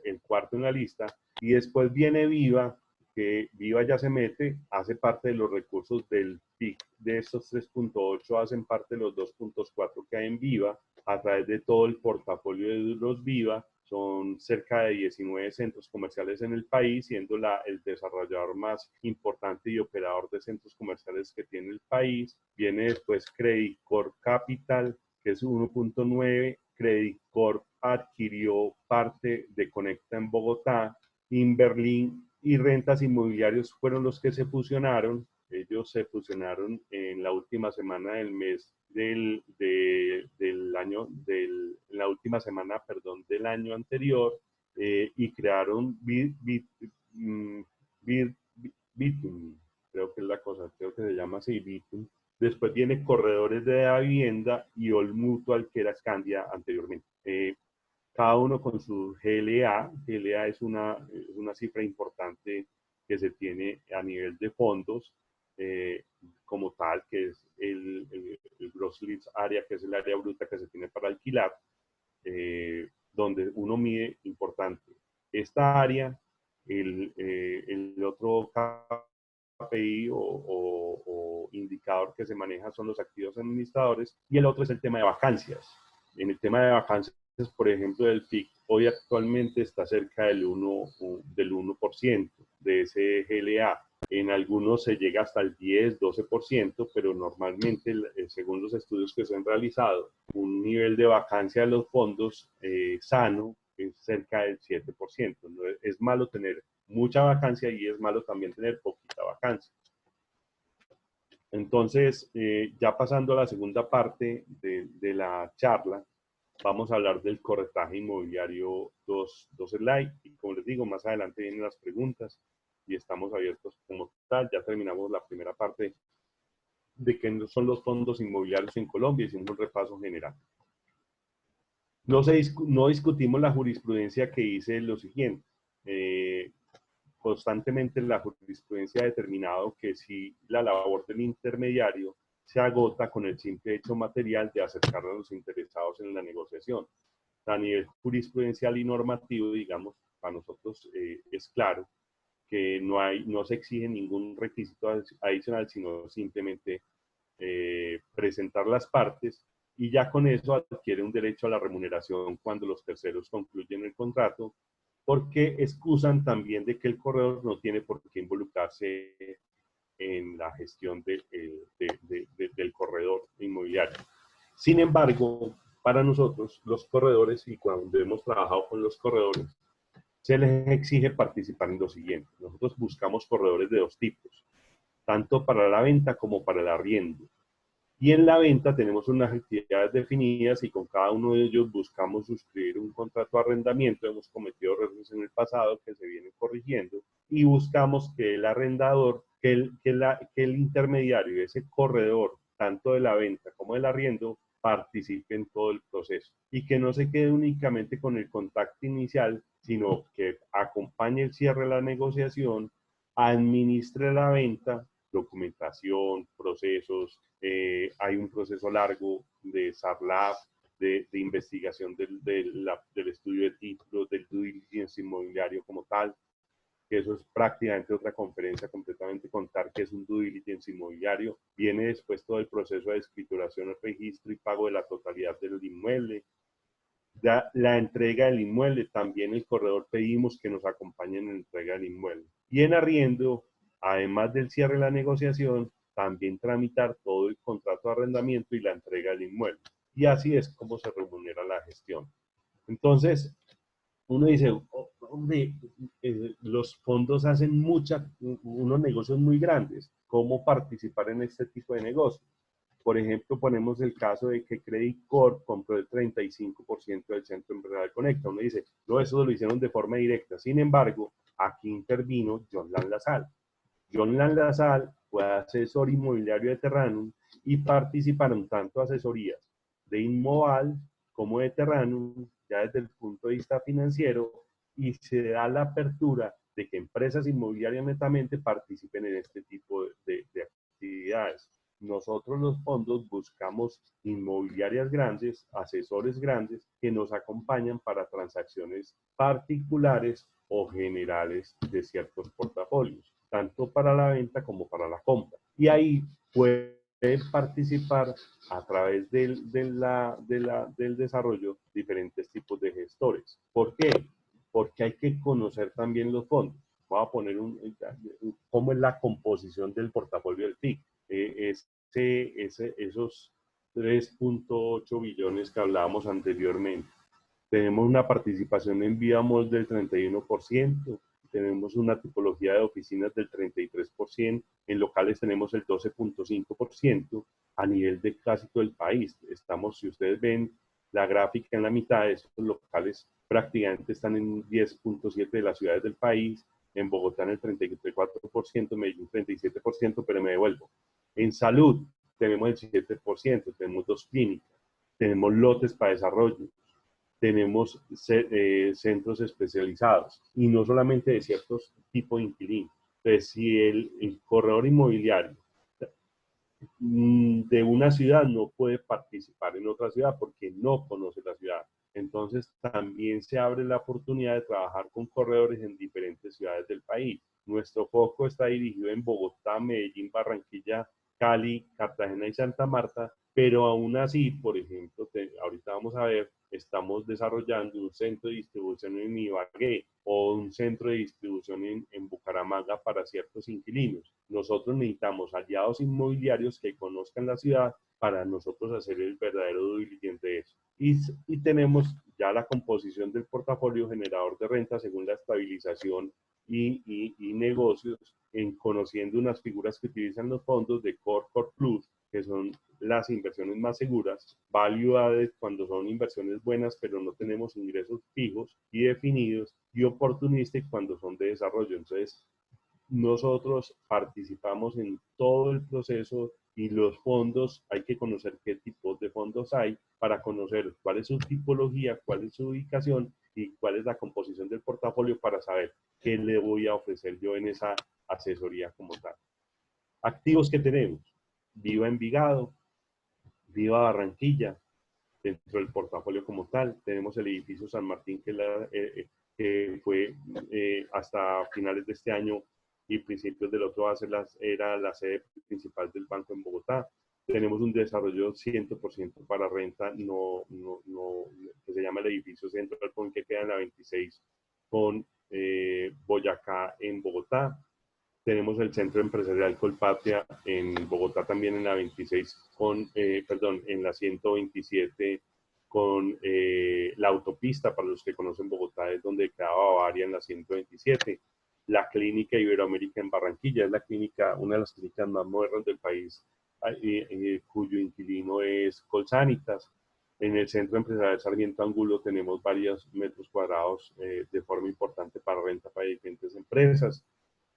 el cuarto en la lista, y después viene Viva, que Viva ya se mete, hace parte de los recursos del PIC de estos 3.8, hacen parte de los 2.4 que hay en Viva, a través de todo el portafolio de los Viva. Son cerca de 19 centros comerciales en el país, siendo el desarrollador más importante y operador de centros comerciales que tiene el país. Viene después Credit Corp Capital, que es 1.9. Credit Corp adquirió parte de Conecta en Bogotá. Inberlin y Rentas Inmobiliarios fueron los que se fusionaron. Ellos se fusionaron en la última semana del mes del año, la última semana, perdón, del año anterior, y crearon Bitum, creo que es la cosa, creo que se llama así, Bitum. Después viene Corredores de la Vivienda y All Mutual, que era Scandia anteriormente. Cada uno con su GLA. GLA es una cifra importante que se tiene a nivel de fondos, como tal, que es el gross lease area, que es el área bruta que se tiene para alquilar, donde uno mide, importante, esta área, el otro KPI o indicador que se maneja son los activos administradores, y el otro es el tema de vacancias. En el tema de vacancias, por ejemplo, del PIC, hoy actualmente está cerca del 1%. de ese GLA. En algunos se llega hasta el 10, 12%, pero normalmente, según los estudios que se han realizado, un nivel de vacancia de los fondos sano es cerca del 7%. No es malo tener mucha vacancia y es malo también tener poquita vacancia. Entonces, ya pasando a la segunda parte de la charla, vamos a hablar del corretaje inmobiliario, dos slides, y como les digo, más adelante vienen las preguntas y estamos abiertos como tal. Ya terminamos la primera parte de qué son los fondos inmobiliarios en Colombia, hicimos un repaso general. No discutimos la jurisprudencia que dice lo siguiente. Constantemente la jurisprudencia ha determinado que si la labor del intermediario se agota con el simple hecho material de acercar a los interesados en la negociación. A nivel jurisprudencial y normativo, digamos, para nosotros es claro que no se exige ningún requisito adicional, sino simplemente presentar las partes y ya con eso adquiere un derecho a la remuneración cuando los terceros concluyen el contrato, porque excusan también de que el corredor no tiene por qué involucrarse en la gestión del corredor inmobiliario. Sin embargo, para nosotros, los corredores, y cuando hemos trabajado con los corredores, se les exige participar en lo siguiente. Nosotros buscamos corredores de dos tipos, tanto para la venta como para el arriendo. Y en la venta tenemos unas actividades definidas y con cada uno de ellos buscamos suscribir un contrato de arrendamiento. Hemos cometido errores en el pasado que se vienen corrigiendo y buscamos que el arrendador, que el intermediario, ese corredor, tanto de la venta como del arriendo, participe en todo el proceso y que no se quede únicamente con el contacto inicial, sino que acompañe el cierre de la negociación, administre la venta, documentación, procesos, hay un proceso largo de SARLAB, de investigación del estudio de títulos, del due diligence inmobiliario como tal, que eso es prácticamente otra conferencia completamente, contar qué es un due diligence inmobiliario. Viene después todo el proceso de escrituración, registro y pago de la totalidad del inmueble. Ya la entrega del inmueble, también el corredor pedimos que nos acompañen en la entrega del inmueble. Y en arriendo, además del cierre de la negociación, también tramitar todo el contrato de arrendamiento y la entrega del inmueble. Y así es como se remunera la gestión. Entonces, uno dice, hombre, los fondos hacen unos negocios muy grandes. ¿Cómo participar en este tipo de negocios? Por ejemplo, ponemos el caso de que Credit Corp compró el 35% del Centro Empresarial Conecta. Uno dice, no, eso lo hicieron de forma directa. Sin embargo, aquí intervino John Land LaSalle. John Land LaSalle fue asesor inmobiliario de Terranum y participaron tanto asesorías de Inmoval como de Terranum, ya desde el punto de vista financiero, y se da la apertura de que empresas inmobiliarias netamente participen en este tipo de actividades. Nosotros los fondos buscamos inmobiliarias grandes, asesores grandes que nos acompañan para transacciones particulares o generales de ciertos portafolios, tanto para la venta como para la compra. Y ahí pueden participar a través del desarrollo diferentes tipos de gestores. ¿Por qué? Porque hay que conocer también los fondos. Voy a poner cómo es la composición del portafolio del FIC. Esos 3.8 billones que hablábamos anteriormente. Tenemos una participación en Vida Mall del 31%, tenemos una tipología de oficinas del 33%, en locales tenemos el 12.5%, a nivel de casi todo el país. Estamos, si ustedes ven la gráfica en la mitad, de estos locales prácticamente están en 10.7% de las ciudades del país, en Bogotá en el 34%, Medellín 37%, pero me devuelvo. En salud tenemos el 7%, tenemos 2 clínicas, tenemos lotes para desarrollo, tenemos centros especializados y no solamente de ciertos tipos de inquilinos. Entonces, si el corredor inmobiliario de una ciudad no puede participar en otra ciudad porque no conoce la ciudad, entonces también se abre la oportunidad de trabajar con corredores en diferentes ciudades del país. Nuestro foco está dirigido en Bogotá, Medellín, Barranquilla, Cali, Cartagena y Santa Marta, pero aún así, por ejemplo, ahorita vamos a ver, estamos desarrollando un centro de distribución en Ibagué o un centro de distribución en Bucaramanga para ciertos inquilinos. Nosotros necesitamos aliados inmobiliarios que conozcan la ciudad para nosotros hacer el verdadero due diligence de eso. Y tenemos ya la composición del portafolio generador de renta según la estabilización y negocios, en conociendo unas figuras que utilizan los fondos de Core, Core Plus, que son las inversiones más seguras, value added cuando son inversiones buenas pero no tenemos ingresos fijos y definidos, y opportunistic cuando son de desarrollo. Entonces, nosotros participamos en todo el proceso y los fondos, hay que conocer qué tipos de fondos hay para conocer cuál es su tipología, cuál es su ubicación y cuál es la composición del portafolio para saber qué le voy a ofrecer yo en esa asesoría como tal. Activos que tenemos: Viva Envigado, Viva Barranquilla, dentro del portafolio como tal. Tenemos el edificio San Martín, que fue hasta finales de este año y principios del otro era la sede principal del banco en Bogotá. Tenemos un desarrollo 100% para renta, que se llama el edificio Central Point, que queda en la 26 con Boyacá en Bogotá. Tenemos el Centro Empresarial Colpatria en Bogotá también en la 26 en la 127 con la autopista, para los que conocen Bogotá, es donde quedaba Bavaria en la 127. La Clínica Iberoamérica en Barranquilla es una de las clínicas más modernas del país, cuyo inquilino es Colsanitas. En el Centro Empresarial Sarmiento Angulo tenemos varios metros cuadrados de forma importante para renta para diferentes empresas.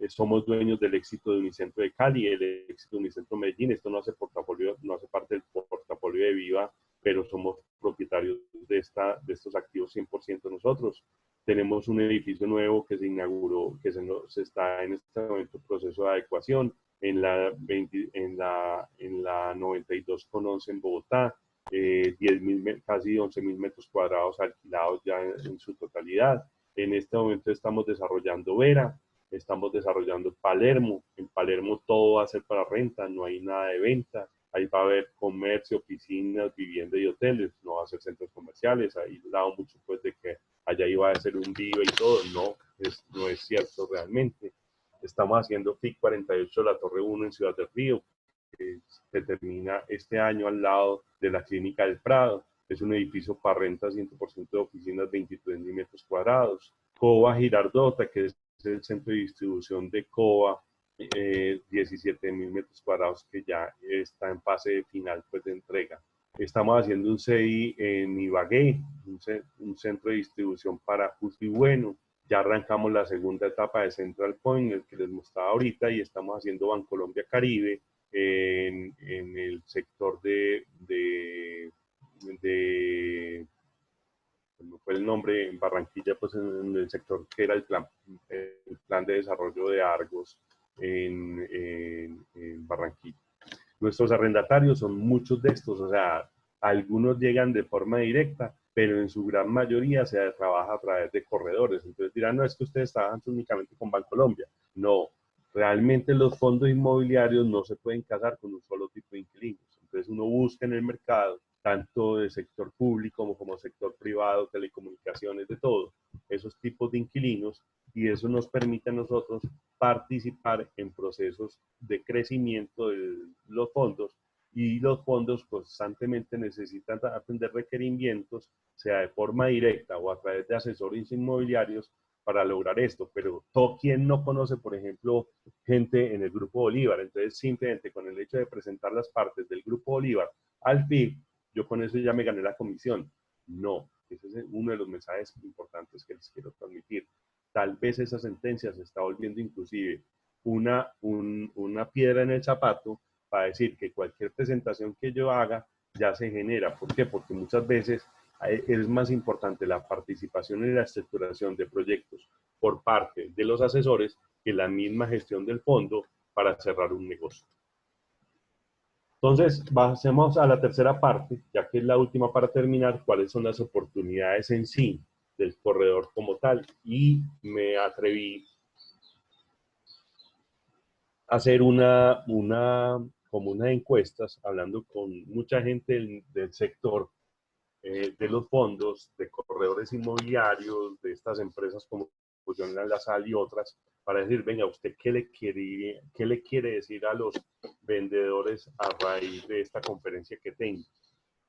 Somos dueños del éxito de Unicentro de Cali, el éxito de Unicentro Medellín. Esto no hace parte del portafolio de Viva, pero somos propietarios de estos activos 100% nosotros. Tenemos un edificio nuevo que se inauguró, que se está en este momento en proceso de adecuación en la 92 con 11 en Bogotá. Casi 11.000 metros cuadrados alquilados ya en su totalidad. En este momento estamos desarrollando Vera, estamos desarrollando Palermo. En Palermo todo va a ser para renta, no hay nada de venta. Ahí va a haber comercio, oficinas, vivienda y hoteles, no va a ser centros comerciales. Ahí hablado mucho pues de que allá iba a ser un Viva y todo, no es cierto realmente. Estamos haciendo FIC 48, la Torre 1 en Ciudad del Río, que termina este año al lado de la Clínica del Prado. Es un edificio para renta 100% de oficinas, 23.000 metros cuadrados. Cova Girardota, que es el centro de distribución de Cova, 17.000 metros cuadrados, que ya está en fase final pues, de entrega. Estamos haciendo un CI en Ibagué, un centro de distribución para justo y bueno. Ya arrancamos la segunda etapa de Central Point, el que les mostraba ahorita, y estamos haciendo Bancolombia Caribe en el sector no fue el nombre, en Barranquilla, pues en el sector que era el plan de desarrollo de Argos en Barranquilla. Nuestros arrendatarios son muchos de estos, o sea, algunos llegan de forma directa, pero en su gran mayoría se trabaja a través de corredores. Entonces dirán, no, es que ustedes trabajan únicamente con Bancolombia. No, realmente los fondos inmobiliarios no se pueden casar con un solo tipo de inquilinos. Entonces uno busca en el mercado, tanto del sector público como sector privado, telecomunicaciones, de todo, esos tipos de inquilinos, y eso nos permite a nosotros participar en procesos de crecimiento de los fondos, y los fondos constantemente necesitan atender requerimientos, sea de forma directa o a través de asesores inmobiliarios, para lograr esto. Pero todo quien no conoce, por ejemplo, gente en el Grupo Bolívar, entonces simplemente con el hecho de presentar las partes del Grupo Bolívar al FIC, yo con eso ya me gané la comisión. No, ese es uno de los mensajes importantes que les quiero transmitir. Tal vez esa sentencia se está volviendo inclusive una piedra en el zapato para decir que cualquier presentación que yo haga ya se genera. ¿Por qué? Porque muchas veces es más importante la participación en la estructuración de proyectos por parte de los asesores que la misma gestión del fondo para cerrar un negocio. Entonces, pasemos a la tercera parte, ya que es la última para terminar, cuáles son las oportunidades en sí del corredor como tal. Y me atreví a hacer como unas encuestas, hablando con mucha gente del sector, de los fondos, de corredores inmobiliarios, de estas empresas como John LaSalle y otras, para decir, venga, ¿usted qué le quiere decir a los vendedores a raíz de esta conferencia que tengo?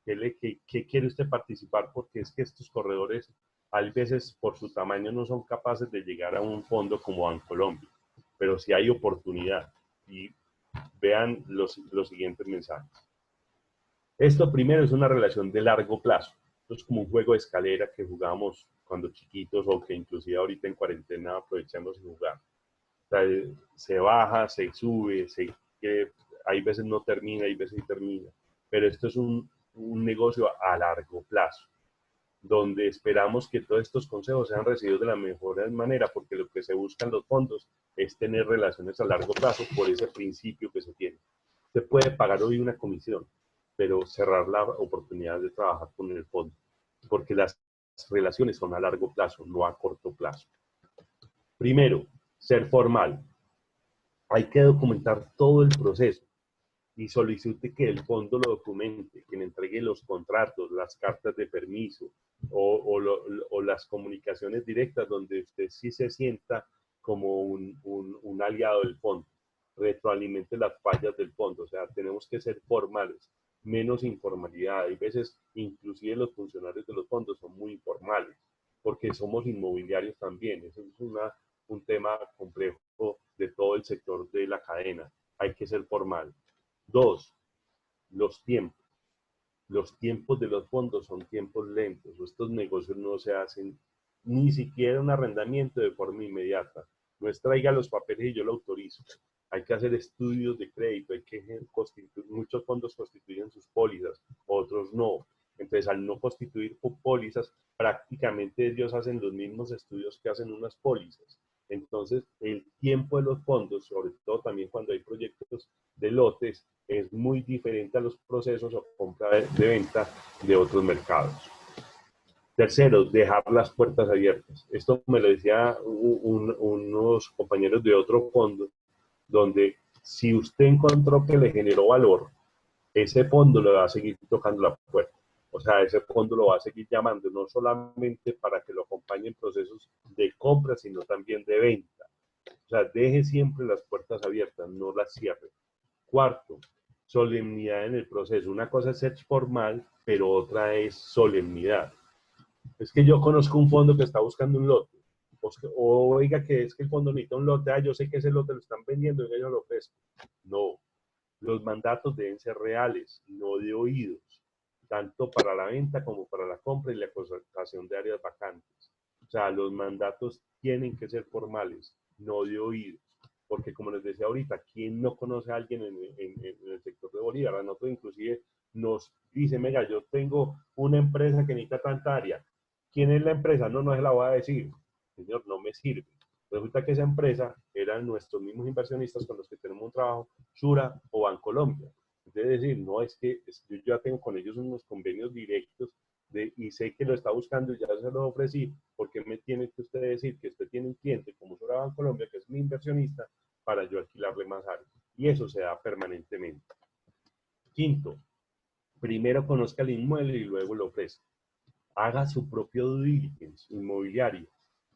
¿Qué quiere usted participar? Porque es que estos corredores, a veces por su tamaño, no son capaces de llegar a un fondo como Bancolombia, pero sí hay oportunidad. Y vean los siguientes mensajes. Esto primero es una relación de largo plazo. Esto es como un juego de escalera que jugábamos cuando chiquitos o que inclusive ahorita en cuarentena aprovechamos y jugar. O sea, se baja, se sube, hay veces no termina, hay veces sí termina. Pero esto es un negocio a largo plazo, donde esperamos que todos estos consejos sean recibidos de la mejor manera, porque lo que se busca en los fondos es tener relaciones a largo plazo por ese principio que se tiene. Se puede pagar hoy una comisión, pero cerrar la oportunidad de trabajar con el fondo, porque las relaciones son a largo plazo, no a corto plazo. Primero, ser formal. Hay que documentar todo el proceso y solicite que el fondo lo documente, que le entregue los contratos, las cartas de permiso o las comunicaciones directas donde usted sí se sienta como un aliado del fondo, retroalimente las fallas del fondo. O sea, tenemos que ser formales, menos informalidad. Hay veces, inclusive los funcionarios de los fondos son muy informales, porque somos inmobiliarios también. Eso es un tema complejo de todo el sector de la cadena. Hay que ser formal. Dos, los tiempos. Los tiempos de los fondos son tiempos lentos. Estos negocios no se hacen ni siquiera un arrendamiento de forma inmediata. No es traiga los papeles y yo lo autorizo. Hay que hacer estudios de crédito, muchos fondos constituyen sus pólizas, otros no. Entonces, al no constituir pólizas, prácticamente ellos hacen los mismos estudios que hacen unas pólizas. Entonces, el tiempo de los fondos, sobre todo también cuando hay proyectos de lotes, es muy diferente a los procesos o compra de venta de otros mercados. Tercero, dejar las puertas abiertas. Esto me lo decía unos compañeros de otro fondo, donde si usted encontró que le generó valor, ese fondo le va a seguir tocando la puerta. O sea, ese fondo lo va a seguir llamando, no solamente para que lo acompañe en procesos de compra, sino también de venta. O sea, deje siempre las puertas abiertas, no las cierre. Cuarto, solemnidad en el proceso. Una cosa es ser formal, pero otra es solemnidad. Es que yo conozco un fondo que está buscando un lote. O oiga, que es que el fondo necesita un lote. Yo sé que ese lote lo están vendiendo y yo lo ofrezco. No, los mandatos deben ser reales, no de oídos, tanto para la venta como para la compra y la contratación de áreas vacantes. O sea, los mandatos tienen que ser formales, no de oídos. Porque como les decía ahorita, ¿quién no conoce a alguien en el sector de Bolívar? A nosotros inclusive nos dice, mira, yo tengo una empresa que necesita tanta área. ¿Quién es la empresa? No se la voy a decir. Señor, no me sirve. Resulta que esa empresa eran nuestros mismos inversionistas con los que tenemos un trabajo, Sura o Bancolombia. Es decir, no es que yo ya tengo con ellos unos convenios directos y sé que lo está buscando y ya se lo ofrecí, porque me tiene que usted decir que usted tiene un cliente como Sura Bancolombia, que es mi inversionista, para yo alquilarle más áreas. Y eso se da permanentemente. Quinto, primero conozca el inmueble y luego lo ofrezca. Haga su propio due diligence inmobiliario.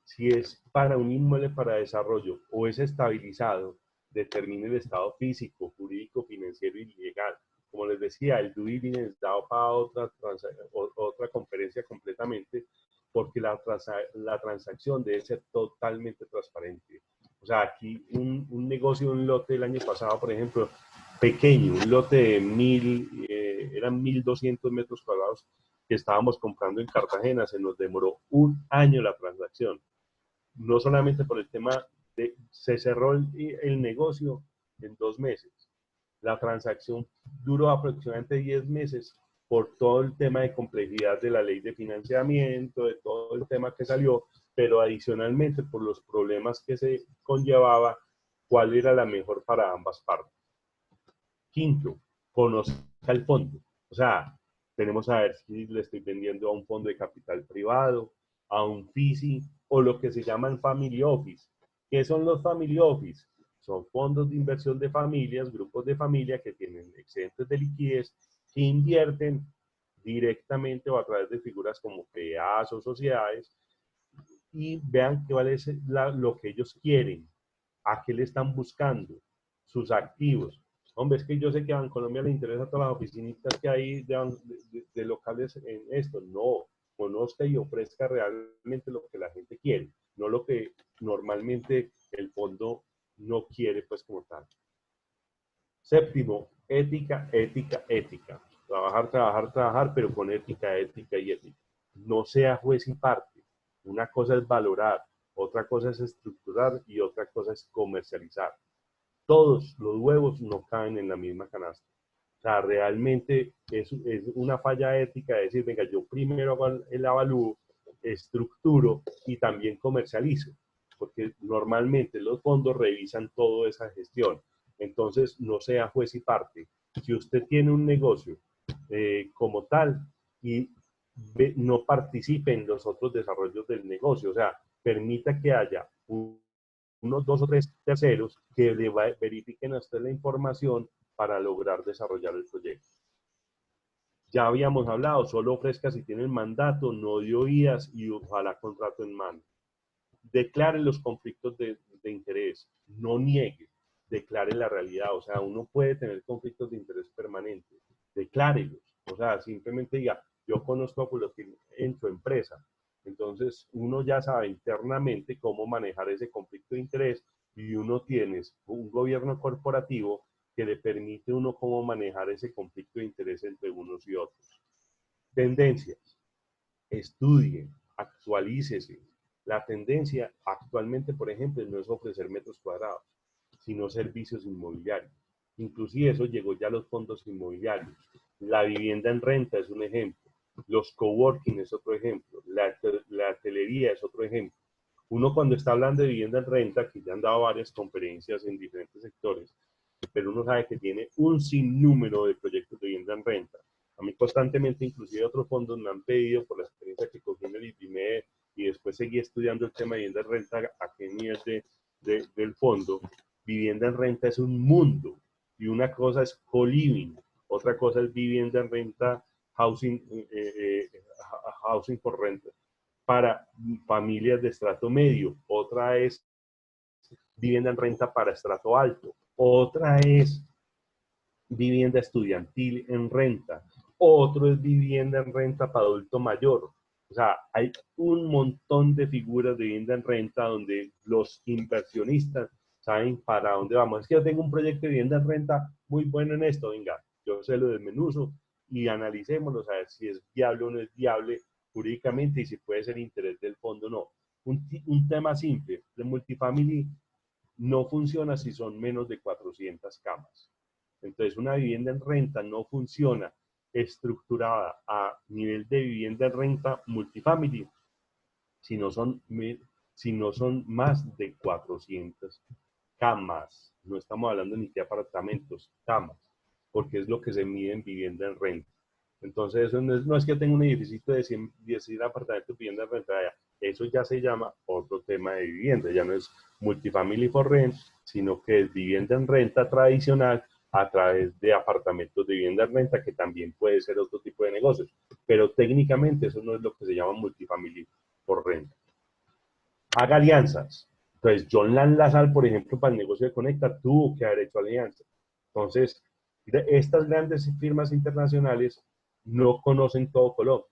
Si es para un inmueble para desarrollo o es estabilizado, determine el estado físico, jurídico, financiero y legal. Como les decía, el due diligence dado para otra conferencia completamente, porque la transacción debe ser totalmente transparente. O sea, aquí un negocio, un lote del año pasado, por ejemplo, pequeño, un lote de eran 1.200 metros cuadrados que estábamos comprando en Cartagena, se nos demoró un año la transacción. No solamente por el tema de, se cerró el negocio en 2 meses. La transacción duró aproximadamente 10 meses por todo el tema de complejidad de la ley de financiamiento, de todo el tema que salió, pero adicionalmente por los problemas que se conllevaba, cuál era la mejor para ambas partes. Quinto, conozca el fondo. O sea, tenemos a ver si le estoy vendiendo a un fondo de capital privado, a un FISI o lo que se llaman Family Office. ¿Qué son los Family Office? Son fondos de inversión de familias, grupos de familia que tienen excedentes de liquidez, que invierten directamente o a través de figuras como PAs o sociedades y vean cuál es lo que ellos quieren, a qué le están buscando, sus activos. Hombre, es que yo sé que a Bancolombia le interesa todas las oficinitas que hay de locales en esto. No, conozca y ofrezca realmente lo que la gente quiere, no lo que normalmente el fondo no quiere, pues como tal. Séptimo, ética, ética, ética. Trabajar, trabajar, trabajar, pero con ética, ética y ética. No sea juez y parte. Una cosa es valorar, otra cosa es estructurar y otra cosa es comercializar. Todos los huevos no caen en la misma canasta. O sea, realmente es una falla ética de decir, venga, yo primero hago el avalúo, estructuro y también comercializo, porque normalmente los fondos revisan toda esa gestión. Entonces, no sea juez y parte. Si usted tiene un negocio como tal y no participe en los otros desarrollos del negocio, o sea, permita que haya unos 2 o 3 terceros que le verifiquen a usted la información para lograr desarrollar el proyecto. Ya habíamos hablado, solo ofrezca si tiene el mandato, no de oídas y ojalá contrato en mano. Declare los conflictos de interés, no niegue, declare la realidad. O sea, uno puede tener conflictos de interés permanentes, declárelos. O sea, simplemente diga, yo conozco a Pulotín en su empresa. Entonces, uno ya sabe internamente cómo manejar ese conflicto de interés y uno tiene un gobierno corporativo que le permite a uno cómo manejar ese conflicto de interés entre unos y otros. Tendencias. Estudie, actualícese. La tendencia actualmente, por ejemplo, no es ofrecer metros cuadrados, sino servicios inmobiliarios. Inclusive eso llegó ya a los fondos inmobiliarios. La vivienda en renta es un ejemplo. Los coworking es otro ejemplo. La hotelería es otro ejemplo. Uno cuando está hablando de vivienda en renta, que ya han dado varias conferencias en diferentes sectores, pero uno sabe que tiene un sinnúmero de proyectos de vivienda en renta. A mí constantemente, inclusive otros fondos me han pedido por la experiencia que cogí en el IPIME y después seguí estudiando el tema de vivienda en renta a qué nivel del fondo. Vivienda en renta es un mundo y una cosa es co-living, otra cosa es vivienda en renta, housing, housing por renta para familias de estrato medio, otra es vivienda en renta para estrato alto, otra es vivienda estudiantil en renta, otro es vivienda en renta para adulto mayor. O sea, hay un montón de figuras de vivienda en renta donde los inversionistas saben para dónde vamos. Es que yo tengo un proyecto de vivienda en renta muy bueno en esto, venga, yo se lo desmenuzo y analicémoslo, a ver si es viable o no es viable jurídicamente y si puede ser interés del fondo o no. Un tema simple, de multifamily no funciona si son menos de 400 camas. Entonces, una vivienda en renta no funciona estructurada a nivel de vivienda en renta multifamily si no son, si no son más de 400 camas. No estamos hablando ni de apartamentos, camas, porque es lo que se mide en vivienda en renta. Entonces, eso no es que tenga un edificio de 100 apartamentos vivienda en renta. Eso ya se llama otro tema de vivienda. Ya no es multifamily for rent, sino que es vivienda en renta tradicional a través de apartamentos de vivienda en renta, que también puede ser otro tipo de negocios. Pero técnicamente eso no es lo que se llama multifamily por renta. Haga alianzas. Entonces, John Lan Lasal, por ejemplo, para el negocio de Conecta, tuvo que haber hecho alianzas. Entonces, estas grandes firmas internacionales no conocen todo Colombia,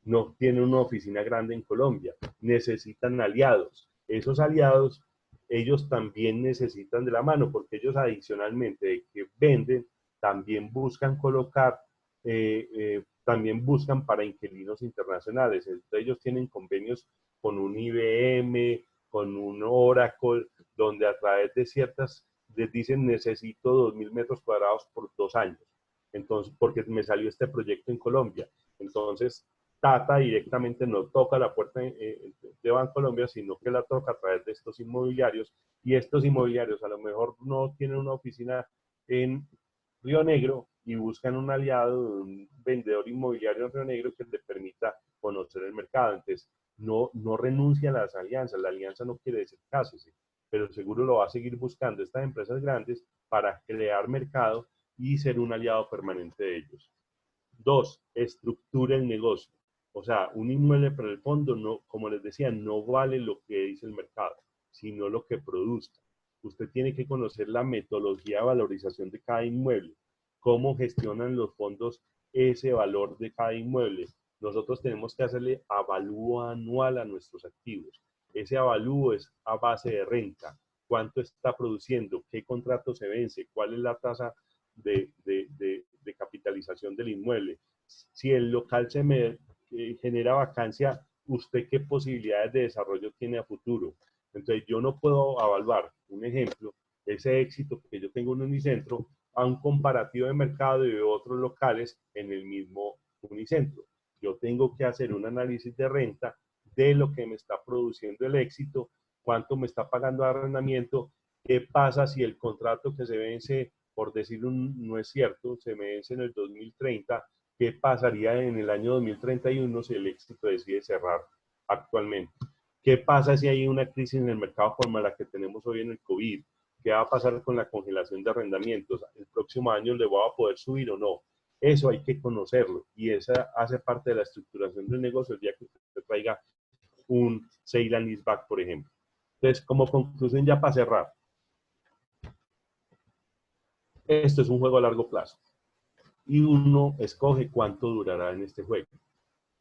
no tienen una oficina grande en Colombia, necesitan aliados. Esos aliados, ellos también necesitan de la mano, porque ellos adicionalmente de que venden, también buscan colocar, también buscan para inquilinos internacionales. Entonces, ellos tienen convenios con un IBM, con un Oracle, donde a través de ciertas, les dicen necesito 2.000 metros cuadrados por 2 años. Entonces, porque me salió este proyecto en Colombia. Entonces, Tata directamente no toca la puerta de Bancolombia, sino que la toca a través de estos inmobiliarios. Y estos inmobiliarios a lo mejor no tienen una oficina en Río Negro y buscan un aliado, un vendedor inmobiliario en Río Negro que le permita conocer el mercado. Entonces, no renuncia a las alianzas. La alianza no quiere decir cásese, pero seguro lo va a seguir buscando estas empresas grandes para crear mercado y ser un aliado permanente de ellos. Dos, estructura el negocio. O sea, un inmueble para el fondo, no, como les decía, no vale lo que dice el mercado, sino lo que produzca. Usted tiene que conocer la metodología de valorización de cada inmueble, cómo gestionan los fondos ese valor de cada inmueble. Nosotros tenemos que hacerle avalúo anual a nuestros activos. Ese avalúo es a base de renta, cuánto está produciendo, qué contrato se vence, cuál es la tasa de capitalización del inmueble. Si el local genera vacancia, ¿usted qué posibilidades de desarrollo tiene a futuro? Entonces yo no puedo evaluar, un ejemplo, ese éxito que yo tengo en Unicentro a un comparativo de mercado y de otros locales en el mismo Unicentro. Yo tengo que hacer un análisis de renta de lo que me está produciendo el éxito, cuánto me está pagando de arrendamiento, qué pasa si el contrato que se vence, por decirlo no es cierto, se me vence en el 2030, qué pasaría en el año 2031 si el éxito decide cerrar actualmente. ¿Qué pasa si hay una crisis en el mercado como la que tenemos hoy en el COVID? ¿Qué va a pasar con la congelación de arrendamientos? ¿El próximo año le voy a poder subir o no? Eso hay que conocerlo y esa hace parte de la estructuración del negocio el día que usted traiga un sale and leaseback, por ejemplo. Entonces, como conclusión ya para cerrar, esto es un juego a largo plazo y uno escoge cuánto durará en este juego.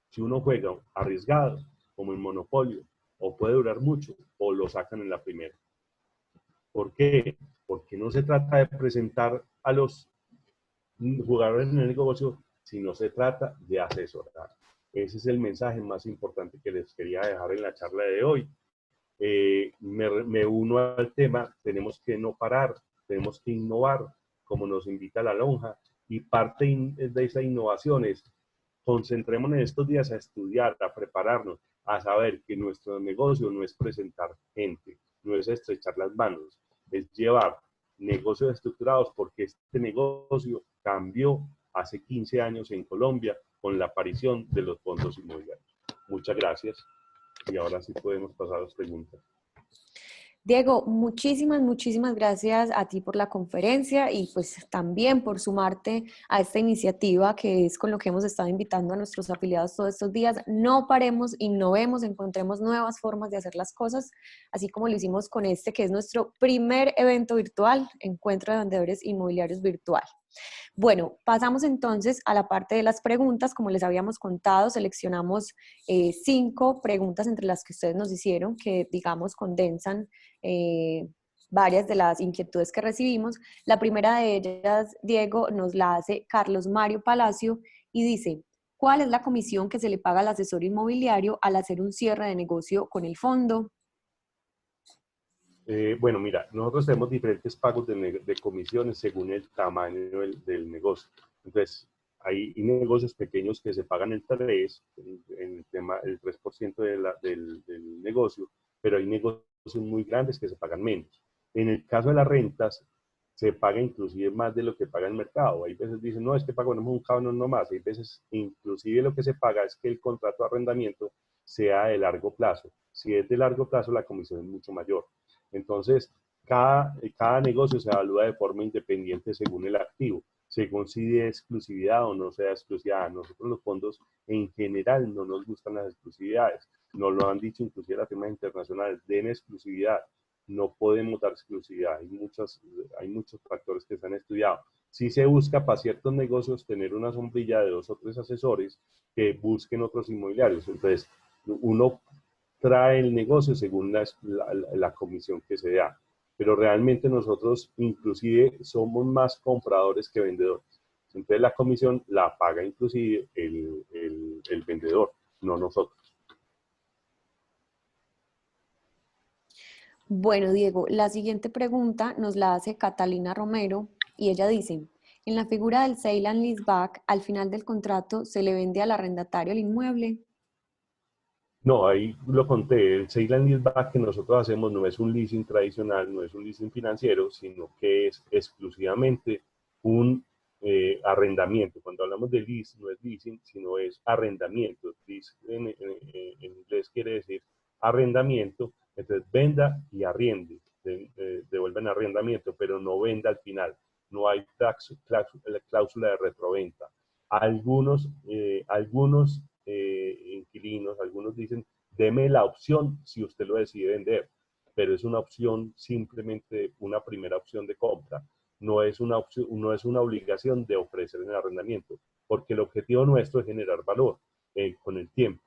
Si uno juega arriesgado, como el monopolio, o puede durar mucho, o lo sacan en la primera. ¿Por qué? Porque no se trata de presentar a los jugadores en el negocio, sino se trata de asesorar. Ese es el mensaje más importante que les quería dejar en la charla de hoy. Me uno al tema, tenemos que no parar, tenemos que innovar, como nos invita la lonja, y parte de esa innovación es concentrémonos en estos días a estudiar, a prepararnos, a saber que nuestro negocio no es presentar gente, no es estrechar las manos, es llevar negocios estructurados, porque este negocio cambió hace 15 años en Colombia con la aparición de los fondos inmobiliarios. Muchas gracias y ahora sí podemos pasar a las preguntas. Diego, muchísimas gracias a ti por la conferencia y pues también por sumarte a esta iniciativa que es con lo que hemos estado invitando a nuestros afiliados todos estos días. No paremos, innovemos, encontremos nuevas formas de hacer las cosas, así como lo hicimos con este que es nuestro primer evento virtual, Encuentro de Vendedores Inmobiliarios Virtual. Bueno, pasamos entonces a la parte de las preguntas. Como les habíamos contado, seleccionamos 5 preguntas entre las que ustedes nos hicieron, que digamos condensan varias de las inquietudes que recibimos. La primera de ellas, Diego, nos la hace Carlos Mario Palacio y dice: ¿cuál es la comisión que se le paga al asesor inmobiliario al hacer un cierre de negocio con el fondo? Bueno, mira, nosotros tenemos diferentes pagos de comisiones según el tamaño del negocio. Entonces, hay negocios pequeños que se pagan el 3, en el tema, el 3% del negocio, pero hay negocios muy grandes que se pagan menos. En el caso de las rentas, se paga inclusive más de lo que paga el mercado. Hay veces dicen, no, es que pagamos un cabrón no más. Hay veces, inclusive lo que se paga es que el contrato de arrendamiento sea de largo plazo. Si es de largo plazo, la comisión es mucho mayor. Entonces, cada negocio se evalúa de forma independiente según el activo, según si de exclusividad o no sea exclusividad. Nosotros los fondos en general no nos gustan las exclusividades. Nos lo han dicho inclusive las firmas internacionales, den exclusividad. No podemos dar exclusividad. Hay muchos factores que se han estudiado. Sí se busca para ciertos negocios tener una sombrilla de 2 o 3 asesores que busquen otros inmobiliarios. Entonces, uno trae el negocio según la comisión que se da. Pero realmente nosotros inclusive somos más compradores que vendedores. Entonces la comisión la paga inclusive el vendedor, no nosotros. Bueno, Diego, la siguiente pregunta nos la hace Catalina Romero y ella dice: en la figura del sale and leaseback, al final del contrato, ¿se le vende al arrendatario el inmueble? No, ahí lo conté, el sale and leaseback que nosotros hacemos no es un leasing tradicional, no es un leasing financiero, sino que es exclusivamente un arrendamiento. Cuando hablamos de lease, no es leasing, sino es arrendamiento. Lease en inglés quiere decir arrendamiento, entonces venda y arriende, devuelven arrendamiento, pero no venda al final. No hay cláusula de retroventa. Algunos inquilinos, algunos dicen, deme la opción si usted lo decide vender, pero es una opción, simplemente una primera opción de compra. No es una opción, no es una obligación de ofrecer el arrendamiento, porque el objetivo nuestro es generar valor con el tiempo.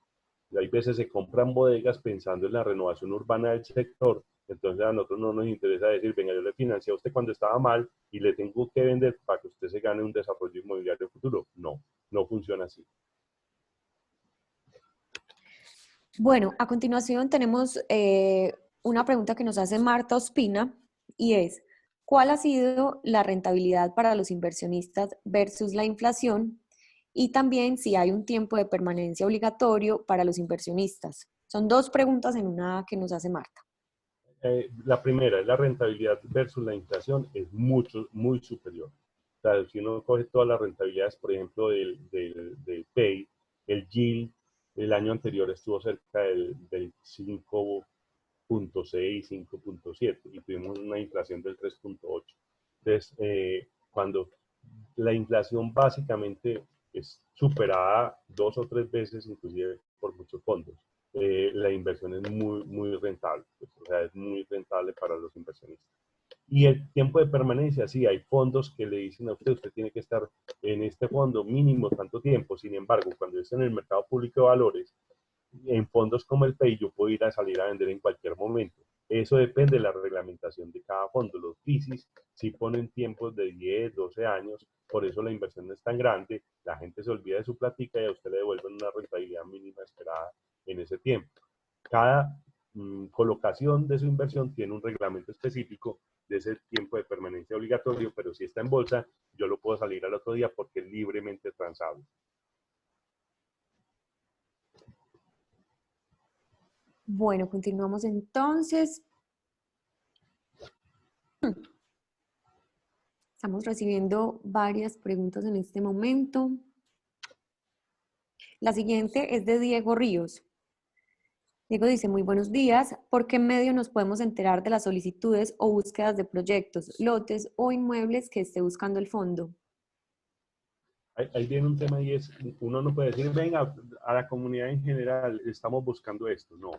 Hay veces se compran bodegas pensando en la renovación urbana del sector, entonces a nosotros no nos interesa decir, venga, yo le financié a usted cuando estaba mal y le tengo que vender para que usted se gane un desarrollo inmobiliario futuro. No, no funciona así. Bueno, a continuación tenemos una pregunta que nos hace Marta Ospina y es, ¿cuál ha sido la rentabilidad para los inversionistas versus la inflación? Y también si hay un tiempo de permanencia obligatorio para los inversionistas. Son dos preguntas en una que nos hace Marta. La primera es la rentabilidad versus la inflación, es muy superior. O sea, si uno coge todas las rentabilidades, por ejemplo, del PEI, el yield el año anterior estuvo cerca del 5.6, 5.7 y tuvimos una inflación del 3.8. Entonces, cuando la inflación básicamente es superada 2 o 3 veces, inclusive por muchos fondos, la inversión es muy rentable, pues, o sea, es muy rentable para los inversionistas. Y el tiempo de permanencia, sí, hay fondos que le dicen a usted, usted tiene que estar en este fondo mínimo tanto tiempo. Sin embargo, cuando está en el mercado público de valores, en fondos como el PEI, yo puedo ir a salir a vender en cualquier momento. Eso depende de la reglamentación de cada fondo. Los FISIs sí ponen tiempos de 10, 12 años, por eso la inversión no es tan grande, la gente se olvida de su platica y a usted le devuelven una rentabilidad mínima esperada en ese tiempo. Cada colocación de su inversión tiene un reglamento específico de ese tiempo de permanencia obligatorio, pero si está en bolsa, yo lo puedo salir al otro día porque es libremente transable. Bueno, continuamos entonces. Estamos recibiendo varias preguntas en este momento. La siguiente es de Diego Ríos. Diego dice, muy buenos días. ¿Por qué medio nos podemos enterar de las solicitudes o búsquedas de proyectos, lotes o inmuebles que esté buscando el fondo? Ahí viene un tema y es, uno no puede decir, venga, a la comunidad en general estamos buscando esto. No,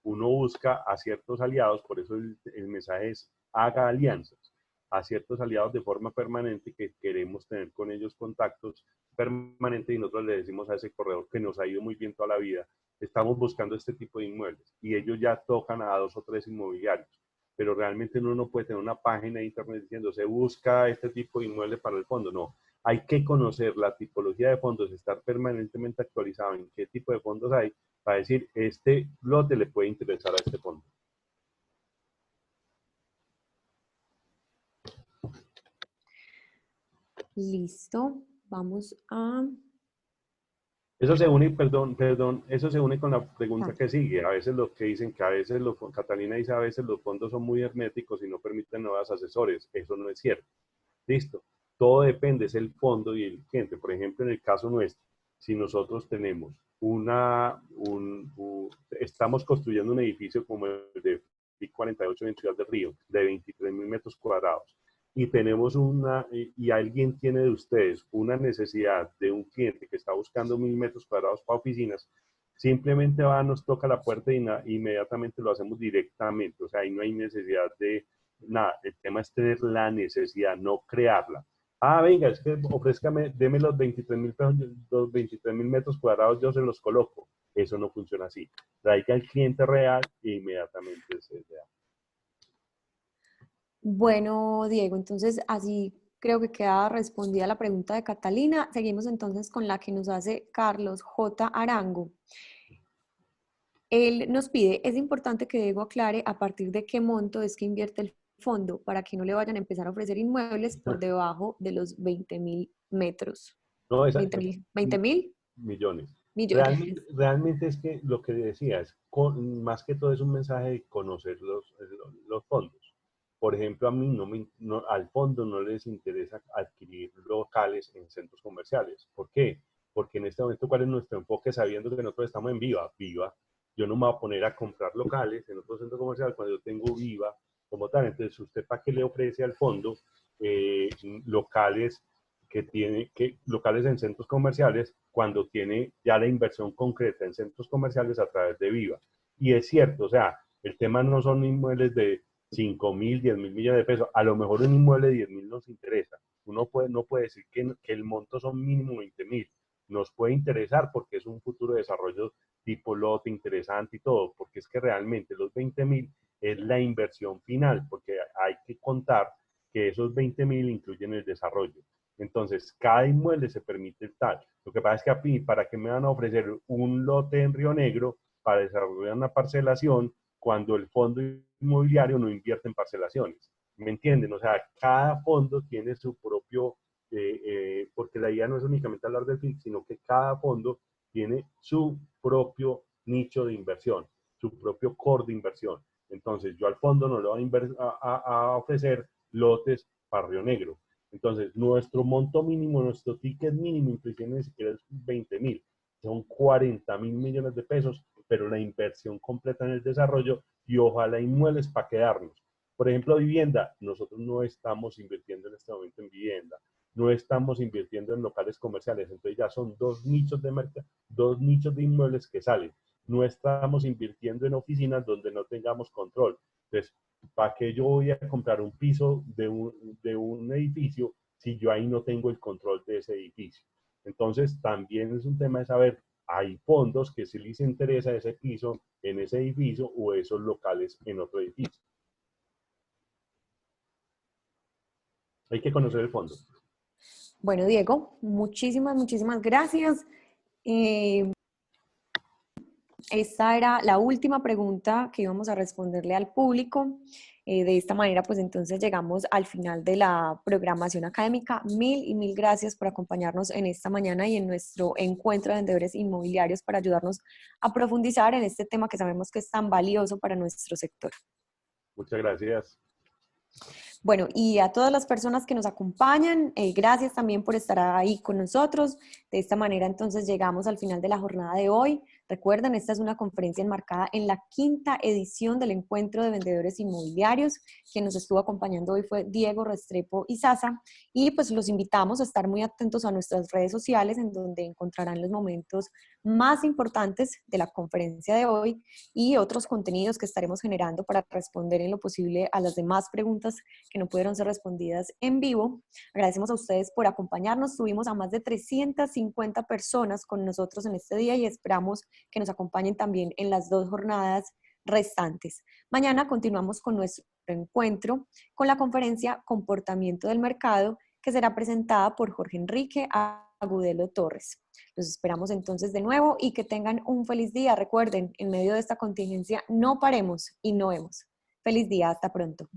uno busca a ciertos aliados, por eso el mensaje es, haga alianzas, a ciertos aliados de forma permanente que queremos tener con ellos contactos permanentes y nosotros le decimos a ese corredor que nos ha ido muy bien toda la vida, estamos buscando este tipo de inmuebles y ellos ya tocan a 2 o 3 inmobiliarios. Pero realmente uno no puede tener una página de internet diciendo se busca este tipo de inmueble para el fondo. No, hay que conocer la tipología de fondos, estar permanentemente actualizado en qué tipo de fondos hay, para decir, este lote le puede interesar a este fondo. Listo, vamos a... Eso se une, eso se une con la Ah, pregunta que sigue. A veces lo que dicen que a veces, Catalina dice, a veces los fondos son muy herméticos y no permiten nuevos asesores. Eso no es cierto. Listo. Todo depende, es el fondo y el cliente. Por ejemplo, en el caso nuestro, si nosotros tenemos estamos construyendo un edificio como el de 48 en Ciudad del Río, de 23.000 metros cuadrados, y tenemos y alguien tiene de ustedes una necesidad de un cliente que está buscando 1.000 metros cuadrados para oficinas, simplemente nos toca la puerta y inmediatamente lo hacemos directamente. O sea, ahí no hay necesidad de nada. El tema es tener la necesidad, no crearla. Ah, venga, es que ofrézcame, deme los 23.000 metros cuadrados, yo se los coloco. Eso no funciona así. Traiga al cliente real e inmediatamente se da. bueno, Diego, entonces así creo que queda respondida la pregunta de Catalina. Seguimos entonces con la que nos hace Carlos J. Arango. Él nos pide, es importante que Diego aclare a partir de qué monto es que invierte el fondo para que no le vayan a empezar a ofrecer inmuebles por debajo de los 20.000 metros. No, 20.000 millones. millones. Realmente es que lo que decía es, más que todo es un mensaje de conocer los fondos. Por ejemplo, a mí al fondo no les interesa adquirir locales en centros comerciales. ¿Por qué? Porque en este momento, ¿cuál es nuestro enfoque? Sabiendo que nosotros estamos en Viva. Yo no me voy a poner a comprar locales en otro centro comercial cuando yo tengo Viva como tal. Entonces, ¿usted para qué le ofrece al fondo locales locales en centros comerciales cuando tiene ya la inversión concreta en centros comerciales a través de Viva. Y es cierto, o sea, el tema no son inmuebles de 5.000, 10.000 millones de pesos. A lo mejor un inmueble de 10.000 nos interesa. Uno no puede decir que el monto son mínimo 20.000. Nos puede interesar porque es un futuro desarrollo tipo lote interesante y todo, porque es que realmente los 20.000 es la inversión final, porque hay que contar que esos 20.000 incluyen el desarrollo. Entonces, cada inmueble se permite tal. Lo que pasa es que a mí, ¿para qué me van a ofrecer un lote en Río Negro para desarrollar una parcelación cuando el fondo inmobiliario no invierte en parcelaciones? ¿Me entienden? O sea, cada fondo tiene su propio, porque la idea no es únicamente hablar del FIC, sino que cada fondo tiene su propio nicho de inversión, su propio core de inversión. Entonces, yo al fondo no le voy a ofrecer lotes para Río Negro. Entonces, nuestro monto mínimo, nuestro ticket mínimo, inclusive ni siquiera es 20.000, son 40.000 millones de pesos, pero la inversión completa en el desarrollo y ojalá inmuebles para quedarnos. Por ejemplo, vivienda, nosotros no estamos invirtiendo en este momento en vivienda, no estamos invirtiendo en locales comerciales, entonces ya son dos nichos de mercado, dos nichos de inmuebles que salen. No estamos invirtiendo en oficinas donde no tengamos control. Entonces, ¿para qué yo voy a comprar un piso de un edificio si yo ahí no tengo el control de ese edificio? Entonces, también es un tema de saber, hay fondos que sí les interesa ese piso en ese edificio o esos locales en otro edificio. Hay que conocer el fondo. Bueno, Diego, muchísimas gracias. Esta era la última pregunta que íbamos a responderle al público. De esta manera, pues entonces llegamos al final de la programación académica. Mil gracias por acompañarnos en esta mañana y en nuestro encuentro de vendedores inmobiliarios para ayudarnos a profundizar en este tema que sabemos que es tan valioso para nuestro sector. Muchas gracias. Bueno, y a todas las personas que nos acompañan, gracias también por estar ahí con nosotros. De esta manera, entonces, llegamos al final de la jornada de hoy. Recuerden, esta es una conferencia enmarcada en la 5ª edición del Encuentro de Vendedores Inmobiliarios. Quien nos estuvo acompañando hoy fue Diego Restrepo Izaza. Y pues los invitamos a estar muy atentos a nuestras redes sociales, en donde encontrarán los momentos más importantes de la conferencia de hoy y otros contenidos que estaremos generando para responder en lo posible a las demás preguntas que no pudieron ser respondidas en vivo. Agradecemos a ustedes por acompañarnos. Tuvimos a más de 350 personas con nosotros en este día y esperamos que nos acompañen también en las 2 jornadas restantes. Mañana continuamos con nuestro encuentro con la conferencia Comportamiento del Mercado, que será presentada por Jorge Enrique Agudelo Torres. Los esperamos entonces de nuevo y que tengan un feliz día. Recuerden, en medio de esta contingencia, no paremos, innovemos. Feliz día, hasta pronto.